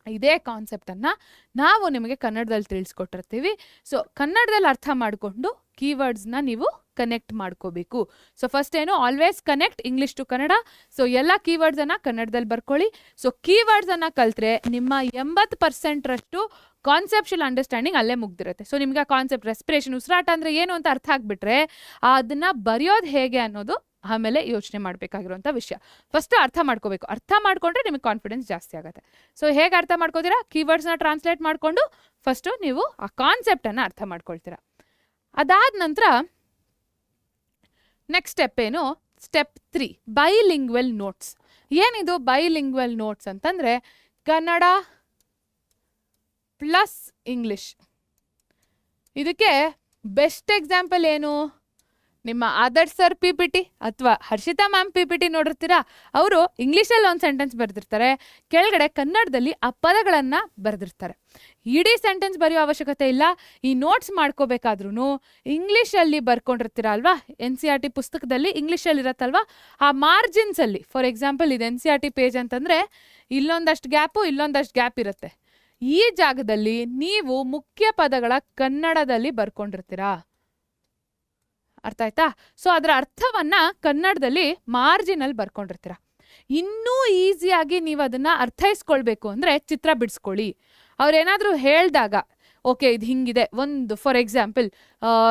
ಇದೇ ಕಾನ್ಸೆಪ್ಟನ್ನು ನಾವು ನಿಮಗೆ ಕನ್ನಡದಲ್ಲಿ ತಿಳಿಸ್ಕೊಟ್ಟಿರ್ತೀವಿ. ಸೊ ಕನ್ನಡದಲ್ಲಿ ಅರ್ಥ ಮಾಡಿಕೊಂಡು ಕೀವರ್ಡ್ಸ್ನ ನೀವು ಕನೆಕ್ಟ್ ಮಾಡ್ಕೋಬೇಕು. ಸೊ ಫಸ್ಟ್ ಏನು? Always connect English to Kannada. So ಎಲ್ಲ ಕೀವರ್ಡ್ಸನ್ನು ಕನ್ನಡದಲ್ಲಿ ಬರ್ಕೊಳ್ಳಿ. ಸೊ ಕೀವರ್ಡ್ಸನ್ನು ಕಲ್ತ್ರೆ ನಿಮ್ಮ 80%ರಷ್ಟು ಕಾನ್ಸೆಪ್ಷುಯಲ್ ಅಂಡರ್ಸ್ಟ್ಯಾಂಡಿಂಗ್ ಅಲ್ಲೇ ಮುಗ್ದಿರುತ್ತೆ. ಸೊ ನಿಮ್ಗೆ ಆ ಕಾನ್ಸೆಪ್ಟ್, ರೆಸ್ಪಿರೇಷನ್, ಉಸಿರಾಟ ಅಂದರೆ ಏನು ಅಂತ ಅರ್ಥ ಆಗಿಬಿಟ್ರೆ ಅದನ್ನು ಬರೆಯೋದು ಹೇಗೆ ಅನ್ನೋದು ಆಮೇಲೆ ಯೋಚನೆ ಮಾಡಬೇಕಾಗಿರುವಂಥ ವಿಷಯ. ಫಸ್ಟು ಅರ್ಥ ಮಾಡ್ಕೋಬೇಕು. ಅರ್ಥ ಮಾಡ್ಕೊಂಡ್ರೆ ನಿಮಗೆ ಕಾನ್ಫಿಡೆನ್ಸ್ ಜಾಸ್ತಿ ಆಗುತ್ತೆ. ಸೊ ಹೇಗೆ ಅರ್ಥ ಮಾಡ್ಕೋತೀರಾ? ಕೀವರ್ಡ್ಸ್ನ ಟ್ರಾನ್ಸ್ಲೇಟ್ ಮಾಡಿಕೊಂಡು ಫಸ್ಟು ನೀವು ಆ ಕಾನ್ಸೆಪ್ಟನ್ನು ಅರ್ಥ ಮಾಡ್ಕೊಳ್ತೀರಾ. ಅದಾದ ನಂತರ ನೆಕ್ಸ್ಟ್ ಸ್ಟೆಪ್ ಏನು? Step 3, bilingual notes. ಏನಿದು ಬೈಲಿಂಗ್ವಲ್ ನೋಟ್ಸ್ ಅಂತಂದರೆ ಕನ್ನಡ ಪ್ಲಸ್ ಇಂಗ್ಲಿಷ್. ಇದಕ್ಕೆ ಬೆಸ್ಟ್ ಎಕ್ಸಾಂಪಲ್ ಏನು? ನಿಮ್ಮ ಆದರ್ಶ್ ಸರ್ PPT ಅಥವಾ ಹರ್ಷಿತಾ ಮ್ಯಾಮ್ PPT ನೋಡಿರ್ತೀರಾ. ಅವರು ಇಂಗ್ಲೀಷಲ್ಲಿ ಒಂದು ಸೆಂಟೆನ್ಸ್ ಬರೆದಿರ್ತಾರೆ, ಕೆಳಗಡೆ ಕನ್ನಡದಲ್ಲಿ ಆ ಪದಗಳನ್ನು ಬರೆದಿರ್ತಾರೆ. ಇಡೀ ಸೆಂಟೆನ್ಸ್ ಬರೆಯೋ ಅವಶ್ಯಕತೆ ಇಲ್ಲ. ಈ ನೋಟ್ಸ್ ಮಾಡ್ಕೋಬೇಕಾದ್ರೂ ಇಂಗ್ಲೀಷಲ್ಲಿ ಬರ್ಕೊಂಡಿರ್ತೀರ ಅಲ್ವಾ? NCERT ಪುಸ್ತಕದಲ್ಲಿ ಇಂಗ್ಲೀಷಲ್ಲಿ ಇರತ್ತಲ್ವಾ? ಆ ಮಾರ್ಜಿನ್ಸಲ್ಲಿ, ಫಾರ್ ಎಕ್ಸಾಂಪಲ್ ಇದು NCERT ಪೇಜ್ ಅಂತಂದರೆ ಇಲ್ಲೊಂದಷ್ಟು ಗ್ಯಾಪು, ಇಲ್ಲೊಂದಷ್ಟು ಗ್ಯಾಪ್ ಇರುತ್ತೆ. ಈ ಜಾಗದಲ್ಲಿ ನೀವು ಮುಖ್ಯ ಪದಗಳ ಕನ್ನಡದಲ್ಲಿ ಬರ್ಕೊಂಡಿರ್ತೀರಾ. ಅರ್ಥ ಆಯ್ತಾ? ಸೊ ಅದರ ಅರ್ಥವನ್ನು ಕನ್ನಡದಲ್ಲಿ ಮಾರ್ಜಿನಲ್ಲಿ ಬರ್ಕೊಂಡಿರ್ತೀರ. ಇನ್ನೂ ಈಸಿಯಾಗಿ ನೀವು ಅದನ್ನು ಅರ್ಥೈಸ್ಕೊಳ್ಬೇಕು ಅಂದರೆ ಚಿತ್ರ ಬಿಡಿಸ್ಕೊಳ್ಳಿ. ಅವ್ರೇನಾದರೂ ಹೇಳಿದಾಗ, ಓಕೆ ಇದು ಹಿಂಗಿದೆ, ಒಂದು ಫಾರ್ ಎಕ್ಸಾಂಪಲ್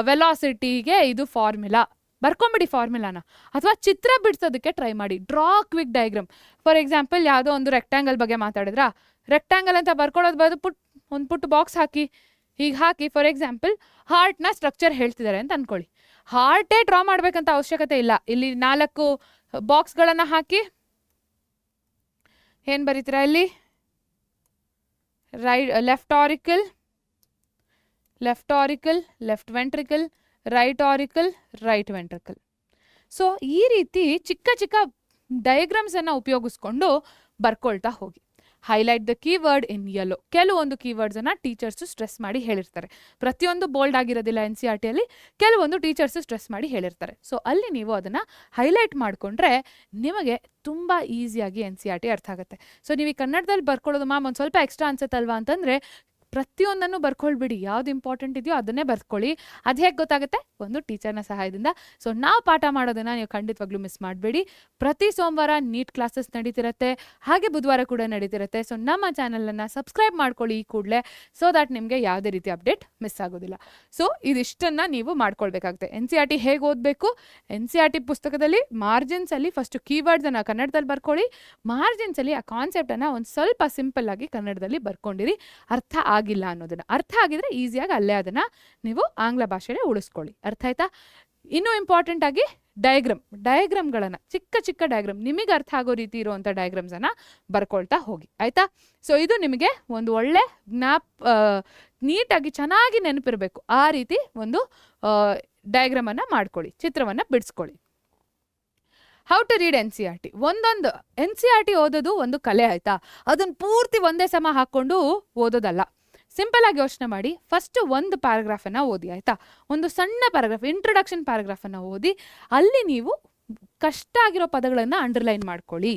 ವೆಲಾಸಿಟಿಗೆ ಇದು ಫಾರ್ಮುಲಾ, ಬರ್ಕೊಂಬಿಡಿ ಫಾರ್ಮುಲಾನ. ಅಥವಾ ಚಿತ್ರ ಬಿಡಿಸೋದಕ್ಕೆ ಟ್ರೈ ಮಾಡಿ. Draw quick diagram. For example ಯಾವುದೋ ಒಂದು ರೆಕ್ಟ್ಯಾಂಗಲ್ ಬಗ್ಗೆ ಮಾತಾಡಿದ್ರಾ, ರೆಕ್ಟ್ಯಾಂಗಲ್ ಅಂತ ಬರ್ಕೊಳ್ಳೋದು ಬದಲು ಒಂದು ಪುಟ್ ಬಾಕ್ಸ್ ಹಾಕಿ, ಹೀಗೆ ಹಾಕಿ ಫಾರ್ ಎಕ್ಸಾಂಪಲ್ ಹಾರ್ಟ್ನ ಸ್ಟ್ರಕ್ಚರ್ ಹೇಳ್ತಿದ್ದಾರೆ ಅಂತ ಅಂದ್ಕೊಳ್ಳಿ. ಹಾರ್ಟೇ ಡ್ರಾ ಮಾಡಬೇಕಂತ ಅವಶ್ಯಕತೆ ಇಲ್ಲ. ಇಲ್ಲಿ 4 ಬಾಕ್ಸ್ಗಳನ್ನು ಹಾಕಿ ಏನು ಬರೀತೀರಾ? ಇಲ್ಲಿ left auricle, left ventricle, right auricle, right ventricle. So ಈ ರೀತಿ ಚಿಕ್ಕ ಚಿಕ್ಕ ಡಯಾಗ್ರಾಮ್ಸನ್ನು ಉಪಯೋಗಿಸ್ಕೊಂಡು ಬರ್ಕೊಳ್ತಾ ಹೋಗಿ. Highlight the keyword in yellow. ಕೆಲವೊಂದು ಕೀವರ್ಡ್ಸನ್ನು ಟೀಚರ್ಸು ಸ್ಟ್ರೆಸ್ ಮಾಡಿ ಹೇಳಿರ್ತಾರೆ. ಪ್ರತಿಯೊಂದು ಬೋಲ್ಡ್ ಆಗಿರೋದಿಲ್ಲ NCERTಯಲ್ಲಿ, ಕೆಲವೊಂದು ಟೀಚರ್ಸು ಸ್ಟ್ರೆಸ್ ಮಾಡಿ ಹೇಳಿರ್ತಾರೆ. ಸೊ ಅಲ್ಲಿ ನೀವು ಅದನ್ನು ಹೈಲೈಟ್ ಮಾಡಿಕೊಂಡ್ರೆ ನಿಮಗೆ ತುಂಬ ಈಸಿಯಾಗಿ NCERT ಅರ್ಥ ಆಗುತ್ತೆ. ಸೊ ನೀವು ಈ ಕನ್ನಡದಲ್ಲಿ ಬರ್ಕೊಳ್ಳೋದು ಮ್ಯಾಮ್ ಒಂದು ಸ್ವಲ್ಪ ಎಕ್ಸ್ಟ್ರಾ ಅನ್ಸುತ್ತಲ್ವಾ ಅಂತಂದರೆ ಪ್ರತಿಯೊಂದನ್ನು ಬರ್ಕೊಳ್ಬಿಡಿ. ಯಾವ್ದು ಇಂಪಾರ್ಟೆಂಟ್ ಇದೆಯೋ ಅದನ್ನೇ ಬರ್ಕೊಳ್ಳಿ. ಅದು ಹೇಗೆ ಗೊತ್ತಾಗುತ್ತೆ? ಒಂದು ಟೀಚರ್ನ ಸಹಾಯದಿಂದ. ಸೊ ನಾವು ಪಾಠ ಮಾಡೋದನ್ನ ನೀವು ಖಂಡಿತವಾಗ್ಲೂ ಮಿಸ್ ಮಾಡಬೇಡಿ. ಪ್ರತಿ ಸೋಮವಾರ ನೀಟ್ ಕ್ಲಾಸಸ್ ನಡೀತಿರುತ್ತೆ, ಹಾಗೆ ಬುಧವಾರ ಕೂಡ ನಡೀತಿರುತ್ತೆ. ಸೊ ನಮ್ಮ ಚಾನಲನ್ನು ಸಬ್ಸ್ಕ್ರೈಬ್ ಮಾಡ್ಕೊಳ್ಳಿ ಈ ಕೂಡಲೇ, ಸೊ ದ್ಯಾಟ್ ನಿಮಗೆ ಯಾವುದೇ ರೀತಿ ಅಪ್ಡೇಟ್ ಮಿಸ್ ಆಗೋದಿಲ್ಲ. ಸೊ ಇದಿಷ್ಟನ್ನು ನೀವು ಮಾಡ್ಕೊಳ್ಬೇಕಾಗುತ್ತೆ. NCERT ಹೇಗೆ ಓದಬೇಕು? NCERT ಪುಸ್ತಕದಲ್ಲಿ ಮಾರ್ಜಿನ್ಸಲ್ಲಿ ಫಸ್ಟು ಕೀವರ್ಡ್ಸನ್ನು ಕನ್ನಡದಲ್ಲಿ ಬರ್ಕೊಳ್ಳಿ. ಮಾರ್ಜಿನ್ಸಲ್ಲಿ ಆ ಕಾನ್ಸೆಪ್ಟನ್ನು ಒಂದು ಸ್ವಲ್ಪ ಸಿಂಪಲ್ ಆಗಿ ಕನ್ನಡದಲ್ಲಿ ಬರ್ಕೊಂಡಿರಿ. ಅರ್ಥ ಆಗಿಲ್ಲ ಅನ್ನೋದನ್ನು, ಅರ್ಥ ಆಗಿದ್ರೆ ಈಸಿಯಾಗಿ ಅಲ್ಲೇ ಅದನ್ನು ನೀವು ಆಂಗ್ಲ ಭಾಷೆಯಲ್ಲಿ ಉಳಿಸ್ಕೊಳ್ಳಿ. ಅರ್ಥ ಆಯ್ತಾ? ಇನ್ನೂ ಇಂಪಾರ್ಟೆಂಟ್ ಆಗಿ ಡಯಾಗ್ರಾಮ್ಗಳನ್ನು, ಚಿಕ್ಕ ಚಿಕ್ಕ ಡಯಾಗ್ರಾಮ್, ನಿಮಗೆ ಅರ್ಥ ಆಗೋ ರೀತಿ ಇರುವಂಥ ಡಯಾಗ್ರಾಮ್ಸನ್ನು ಬರ್ಕೊಳ್ತಾ ಹೋಗಿ. ಆಯಿತಾ? ಸೊ ಇದು ನಿಮಗೆ ಒಂದು ಒಳ್ಳೆ ನೀಟಾಗಿ ಚೆನ್ನಾಗಿ ನೆನಪಿರಬೇಕು. ಆ ರೀತಿ ಒಂದು ಡಯಾಗ್ರಾಮನ್ನು ಮಾಡ್ಕೊಳ್ಳಿ, ಚಿತ್ರವನ್ನು ಬಿಡಿಸ್ಕೊಳ್ಳಿ. How to read NCERT. ಒಂದೊಂದು NCERT ಓದೋದು ಒಂದು ಕಲೆ, ಆಯಿತಾ? ಅದನ್ನು ಪೂರ್ತಿ ಒಂದೇ ಸಮ ಹಾಕ್ಕೊಂಡು ಓದೋದಲ್ಲ. ಸಿಂಪಲ್ ಆಗಿ ಯೋಚನೆ ಮಾಡಿ. ಫಸ್ಟ್ ಒಂದು ಪ್ಯಾರಾಗ್ರಾಫನ್ನು ಓದಿ, ಆಯಿತಾ? ಒಂದು ಸಣ್ಣ ಪ್ಯಾರಾಗ್ರಾಫ್, ಇಂಟ್ರೊಡಕ್ಷನ್ ಪ್ಯಾರಾಗ್ರಾಫನ್ನು ಓದಿ, ಅಲ್ಲಿ ನೀವು ಕಷ್ಟ ಆಗಿರೋ ಪದಗಳನ್ನು ಅಂಡರ್ಲೈನ್ ಮಾಡ್ಕೊಳ್ಳಿ.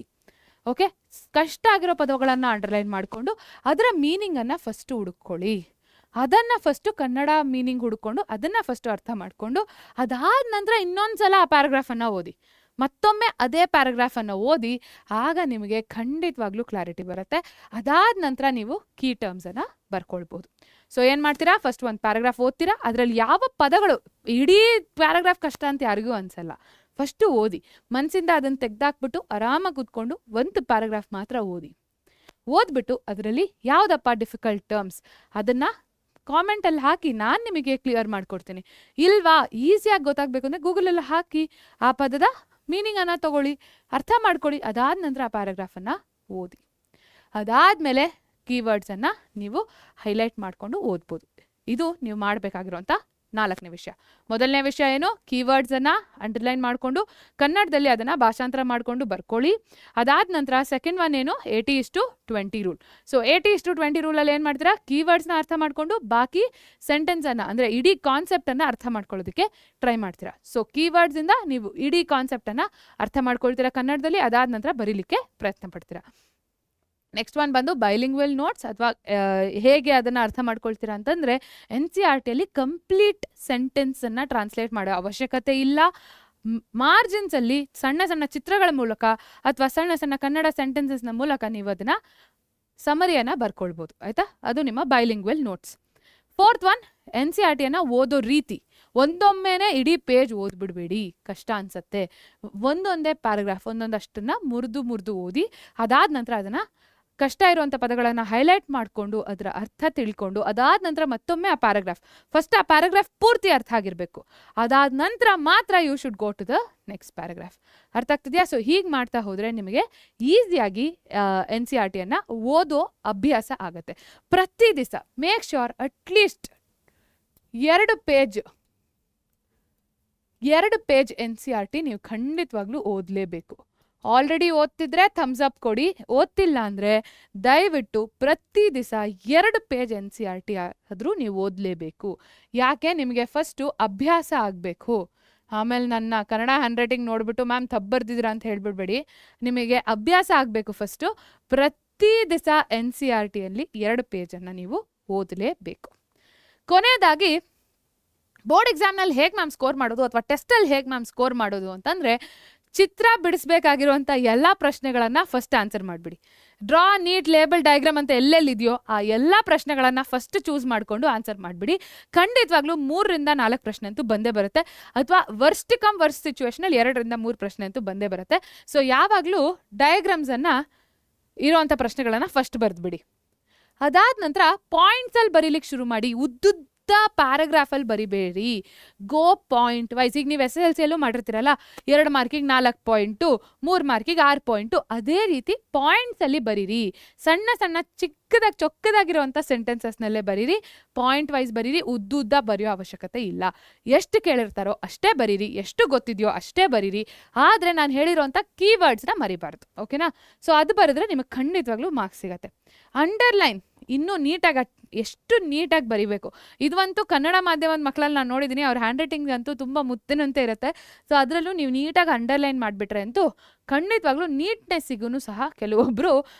ಓಕೆ, ಕಷ್ಟ ಆಗಿರೋ ಪದಗಳನ್ನು ಅಂಡರ್ಲೈನ್ ಮಾಡಿಕೊಂಡು ಅದರ ಮೀನಿಂಗನ್ನು ಫಸ್ಟು ಹುಡುಕೊಳ್ಳಿ. ಅದನ್ನು ಫಸ್ಟು ಕನ್ನಡ ಮೀನಿಂಗ್ ಹುಡ್ಕೊಂಡು ಅದನ್ನು ಫಸ್ಟು ಅರ್ಥ ಮಾಡಿಕೊಂಡು ಅದಾದ ನಂತರ ಇನ್ನೊಂದು ಸಲ ಆ ಪ್ಯಾರಾಗ್ರಾಫನ್ನು ಓದಿ, ಮತ್ತೊಮ್ಮೆ ಅದೇ ಪ್ಯಾರಾಗ್ರಾಫನ್ನು ಓದಿ. ಆಗ ನಿಮಗೆ ಖಂಡಿತವಾಗ್ಲೂ ಕ್ಲಾರಿಟಿ ಬರುತ್ತೆ. ಅದಾದ ನಂತರ ನೀವು ಕೀ ಟರ್ಮ್ಸನ್ನು ಬರ್ಕೊಳ್ಬೋದು. ಸೊ ಏನು ಮಾಡ್ತೀರಾ? ಫಸ್ಟ್ ಒಂದು ಪ್ಯಾರಾಗ್ರಾಫ್ ಓದ್ತೀರಾ, ಅದರಲ್ಲಿ ಯಾವ ಪದಗಳು, ಇಡೀ ಪ್ಯಾರಾಗ್ರಾಫ್ ಕಷ್ಟ ಅಂತ ಯಾರಿಗೂ ಅನಿಸಲ್ಲ. ಫಸ್ಟು ಓದಿ, ಮನಸ್ಸಿಂದ ಅದನ್ನು ತೆಗೆದಾಕ್ಬಿಟ್ಟು ಆರಾಮಾಗಿ ಕೂತ್ಕೊಂಡು ಒಂದು ಪ್ಯಾರಾಗ್ರಾಫ್ ಮಾತ್ರ ಓದ್ಬಿಟ್ಟು ಅದರಲ್ಲಿ ಯಾವುದಪ್ಪ ಡಿಫಿಕಲ್ಟ್ ಟರ್ಮ್ಸ್ ಅದನ್ನು ಕಾಮೆಂಟಲ್ಲಿ ಹಾಕಿ, ನಾನು ನಿಮಗೆ ಕ್ಲಿಯರ್ ಮಾಡಿಕೊಡ್ತೀನಿ. ಇಲ್ವಾ, ಈಸಿಯಾಗಿ ಗೊತ್ತಾಗಬೇಕು ಅಂದರೆ ಗೂಗಲಲ್ಲಿ ಹಾಕಿ ಆ ಪದದ ಮೀನಿಂಗನ್ನು ತಗೊಳ್ಳಿ, ಅರ್ಥ ಮಾಡ್ಕೊಳ್ಳಿ. ಅದಾದ ನಂತರ ಆ ಪ್ಯಾರಾಗ್ರಾಫನ್ನು ಓದಿ. ಅದಾದಮೇಲೆ ಕೀವರ್ಡ್ಸನ್ನು ನೀವು ಹೈಲೈಟ್ ಮಾಡಿಕೊಂಡು ಓದ್ಬೋದು. ಇದು ನೀವು ಮಾಡಬೇಕಾಗಿರೋಂಥ 4ನೇ ವಿಷಯ. ಮೊದಲನೇ ವಿಷಯ ಏನು? ಕೀವರ್ಡ್ಸನ್ನು ಅಂಡರ್ಲೈನ್ ಮಾಡಿಕೊಂಡು ಕನ್ನಡದಲ್ಲಿ ಅದನ್ನು ಭಾಷಾಂತರ ಮಾಡಿಕೊಂಡು ಬರ್ಕೊಳ್ಳಿ. ಅದಾದ ನಂತರ ಸೆಕೆಂಡ್ ಒನ್ ಏನು? 80:20 ರೂಲ್. ಸೊ 80:20 ರೂಲಲ್ಲಿ ಏನು ಮಾಡ್ತೀರಾ? ಕೀವರ್ಡ್ಸ್ನ ಅರ್ಥ ಮಾಡಿಕೊಂಡು ಬಾಕಿ ಸೆಂಟೆನ್ಸನ್ನು, ಅಂದರೆ ಇಡೀ ಕಾನ್ಸೆಪ್ಟನ್ನು ಅರ್ಥ ಮಾಡ್ಕೊಳ್ಳೋದಕ್ಕೆ ಟ್ರೈ ಮಾಡ್ತೀರಾ. ಸೊ ಕೀವರ್ಡ್ಸಿಂದ ನೀವು ಇಡೀ ಕಾನ್ಸೆಪ್ಟನ್ನು ಅರ್ಥ ಮಾಡ್ಕೊಳ್ತೀರಾ ಕನ್ನಡದಲ್ಲಿ. ಅದಾದ ನಂತರ ಬರೀಲಿಕ್ಕೆ ಪ್ರಯತ್ನ ಪಡ್ತೀರಾ. ನೆಕ್ಸ್ಟ್ ಒನ್ ಬಂದು ಬೈಲಿಂಗ್ವಲ್ ನೋಟ್ಸ್, ಅಥವಾ ಹೇಗೆ ಅದನ್ನು ಅರ್ಥ ಮಾಡ್ಕೊಳ್ತೀರಾ ಅಂತಂದರೆ NCERTಯಲ್ಲಿ ಕಂಪ್ಲೀಟ್ ಸೆಂಟೆನ್ಸನ್ನು ಟ್ರಾನ್ಸ್ಲೇಟ್ ಮಾಡೋ ಅವಶ್ಯಕತೆ ಇಲ್ಲ. ಮಾರ್ಜಿನ್ಸಲ್ಲಿ ಸಣ್ಣ ಸಣ್ಣ ಚಿತ್ರಗಳ ಮೂಲಕ ಅಥವಾ ಸಣ್ಣ ಸಣ್ಣ ಕನ್ನಡ ಸೆಂಟೆನ್ಸಸ್ನ ಮೂಲಕ ನೀವು ಅದನ್ನು ಸಮರಿಯನ್ನು ಬರ್ಕೊಳ್ಬೋದು. ಆಯಿತಾ? ಅದು ನಿಮ್ಮ ಬೈಲಿಂಗ್ವಲ್ ನೋಟ್ಸ್. ಫೋರ್ತ್ ಒನ್, NCERTಯನ್ನು ಓದೋ ರೀತಿ. ಒಂದೊಮ್ಮೆನೇ ಇಡೀ ಪೇಜ್ ಓದ್ಬಿಡ್ಬೇಡಿ, ಕಷ್ಟ ಅನಿಸುತ್ತೆ. ಒಂದೊಂದೇ ಪ್ಯಾರಾಗ್ರಾಫ್ ಒಂದೊಂದಷ್ಟನ್ನು ಮುರಿದು ಓದಿ. ಅದಾದ ನಂತರ ಅದನ್ನು ಕಷ್ಟ ಇರುವಂಥ ಪದಗಳನ್ನು ಹೈಲೈಟ್ ಮಾಡಿಕೊಂಡು ಅದರ ಅರ್ಥ ತಿಳ್ಕೊಂಡು ಅದಾದ ನಂತರ ಮತ್ತೊಮ್ಮೆ ಆ ಪ್ಯಾರಾಗ್ರಾಫ್ ಪೂರ್ತಿ ಅರ್ಥ ಆಗಿರಬೇಕು. ಅದಾದ ನಂತರ ಮಾತ್ರ you should go to the next paragraph. ಅರ್ಥ ಆಗ್ತಿದೆಯಾ? ಸೊ ಹೀಗೆ ಮಾಡ್ತಾ ಹೋದರೆ ನಿಮಗೆ ಈಸಿಯಾಗಿ NCERTಯನ್ನು ಓದೋ ಅಭ್ಯಾಸ ಆಗುತ್ತೆ. ಪ್ರತಿ ದಿವಸ make sure at least 2 page NCERT ನೀವು ಖಂಡಿತವಾಗ್ಲೂ ಓದಲೇಬೇಕು. ಆಲ್ರೆಡಿ ಓದ್ತಿದ್ರೆ ಥಮ್ಸ್ ಅಪ್ ಕೊಡಿ, ಓದ್ತಿಲ್ಲ ಅಂದರೆ ದಯವಿಟ್ಟು ಪ್ರತಿ ದಿವಸ 2 ಪೇಜ್ NCERT ಆದರೂ ನೀವು ಓದಲೇಬೇಕು. ಯಾಕೆ? ನಿಮಗೆ ಫಸ್ಟು ಅಭ್ಯಾಸ ಆಗಬೇಕು. ಆಮೇಲೆ ನನ್ನ ಕನ್ನಡ ಹ್ಯಾಂಡ್ ರೈಟಿಂಗ್ ನೋಡಿಬಿಟ್ಟು ಮ್ಯಾಮ್ ತಪ್ಪು ಬರ್ದಿದ್ದೀರಾ ಅಂತ ಹೇಳ್ಬಿಡ್ಬೇಡಿ. ನಿಮಗೆ ಅಭ್ಯಾಸ ಆಗಬೇಕು. ಫಸ್ಟು ಪ್ರತಿ ದಿವಸ NCERTಯಲ್ಲಿ 2 ಪೇಜನ್ನು ನೀವು ಓದಲೇಬೇಕು. ಕೊನೆಯದಾಗಿ ಬೋರ್ಡ್ ಎಕ್ಸಾಮ್ನಲ್ಲಿ ಹೇಗೆ ಮ್ಯಾಮ್ ಸ್ಕೋರ್ ಮಾಡೋದು ಅಥವಾ ಟೆಸ್ಟಲ್ಲಿ ಹೇಗೆ ಮ್ಯಾಮ್ ಸ್ಕೋರ್ ಮಾಡೋದು ಅಂತಂದರೆ, ಚಿತ್ರ ಬಿಡಿಸ್ಬೇಕಾಗಿರುವಂಥ ಎಲ್ಲ ಪ್ರಶ್ನೆಗಳನ್ನು ಫಸ್ಟ್ ಆನ್ಸರ್ ಮಾಡಿಬಿಡಿ. ಡ್ರಾ, ನೀಟ್, ಲೇಬಲ್, ಡಯಾಗ್ರಾಮ್ ಅಂತ ಎಲ್ಲೆಲ್ಲಿದೆಯೋ ಆ ಎಲ್ಲ ಪ್ರಶ್ನೆಗಳನ್ನು ಫಸ್ಟ್ ಚೂಸ್ ಮಾಡಿಕೊಂಡು ಆನ್ಸರ್ ಮಾಡಿಬಿಡಿ. ಖಂಡಿತವಾಗ್ಲೂ 3ರಿಂದ 4 ಪ್ರಶ್ನೆ ಅಂತೂ ಬಂದೇ ಬರುತ್ತೆ. ಅಥವಾ ವರ್ಸ್ಟ್ ಸಿಚುವೇಷನಲ್ಲಿ 2ರಿಂದ 3 ಪ್ರಶ್ನೆ ಅಂತೂ ಬಂದೇ ಬರುತ್ತೆ. ಸೊ ಯಾವಾಗಲೂ ಡಯಾಗ್ರಾಮ್ಸನ್ನು ಇರೋವಂಥ ಪ್ರಶ್ನೆಗಳನ್ನು ಫಸ್ಟ್ ಬರೆದ್ಬಿಡಿ. ಅದಾದ ನಂತರ ಪಾಯಿಂಟ್ಸಲ್ಲಿ ಬರೀಲಿಕ್ಕೆ ಶುರು ಮಾಡಿ. ಉದ್ದುದ್ದ ಪ್ಯಾರಾಗ್ರಾಫಲ್ಲಿ ಬರಿಬೇಡಿ, ಗೋ ಪಾಯಿಂಟ್ ವೈಸ್. ಈಗ ನೀವು SSLCಯಲ್ಲೂ ಮಾಡಿರ್ತೀರಲ್ಲ, 2 ಮಾರ್ಕಿಗೆ 4 ಪಾಯಿಂಟು, 3 ಮಾರ್ಕಿಗೆ 6 ಪಾಯಿಂಟು, ಅದೇ ರೀತಿ ಪಾಯಿಂಟ್ಸಲ್ಲಿ ಬರೀರಿ. ಸಣ್ಣ ಸಣ್ಣ ಚೊಕ್ಕದಾಗಿರುವಂಥ ಸೆಂಟೆನ್ಸಸ್ನಲ್ಲೇ ಬರೀರಿ, ಪಾಯಿಂಟ್ ವೈಸ್ ಬರೀರಿ. ಉದ್ದುದ್ದ ಬರೆಯೋ ಅವಶ್ಯಕತೆ ಇಲ್ಲ. ಎಷ್ಟು ಕೇಳಿರ್ತಾರೋ ಅಷ್ಟೇ ಬರೀರಿ, ಎಷ್ಟು ಗೊತ್ತಿದೆಯೋ ಅಷ್ಟೇ ಬರೀರಿ. ಆದರೆ ನಾನು ಹೇಳಿರೋಂಥ ಕೀವರ್ಡ್ಸ್ನ ಮರಿಬಾರ್ದು. ಓಕೆನಾ? ಸೊ ಅದು ಬರೆದ್ರೆ ನಿಮಗೆ ಖಂಡಿತವಾಗ್ಲೂ ಮಾರ್ಕ್ಸ್ ಸಿಗುತ್ತೆ. ಅಂಡರ್ಲೈನ್ ಇನ್ನೂ ನೀಟಾಗಿ ಎಷ್ಟು ನೀಟಾಗಿ ಬರಿಬೇಕು. ಇದಂತೂ ಕನ್ನಡ ಮಾಧ್ಯಮದ ಮಕ್ಕಳಲ್ಲಿ ನಾನು ನೋಡಿದ್ದೀನಿ, ಅವ್ರ ಹ್ಯಾಂಡ್ ರೈಟಿಂಗ್ ಅಂತೂ ತುಂಬ ಮುತ್ತಿನಂತೆ ಇರುತ್ತೆ. ಸೊ ಅದರಲ್ಲೂ ನೀವು ನೀಟಾಗಿ ಅಂಡರ್ಲೈನ್ ಮಾಡಿಬಿಟ್ರೆ ಅಂತೂ ಖಂಡಿತವಾಗ್ಲೂ ನೀಟ್ನೆಸ್ಸಿಗೂ ಸಹ ಕೆಲವೊಬ್ಬರು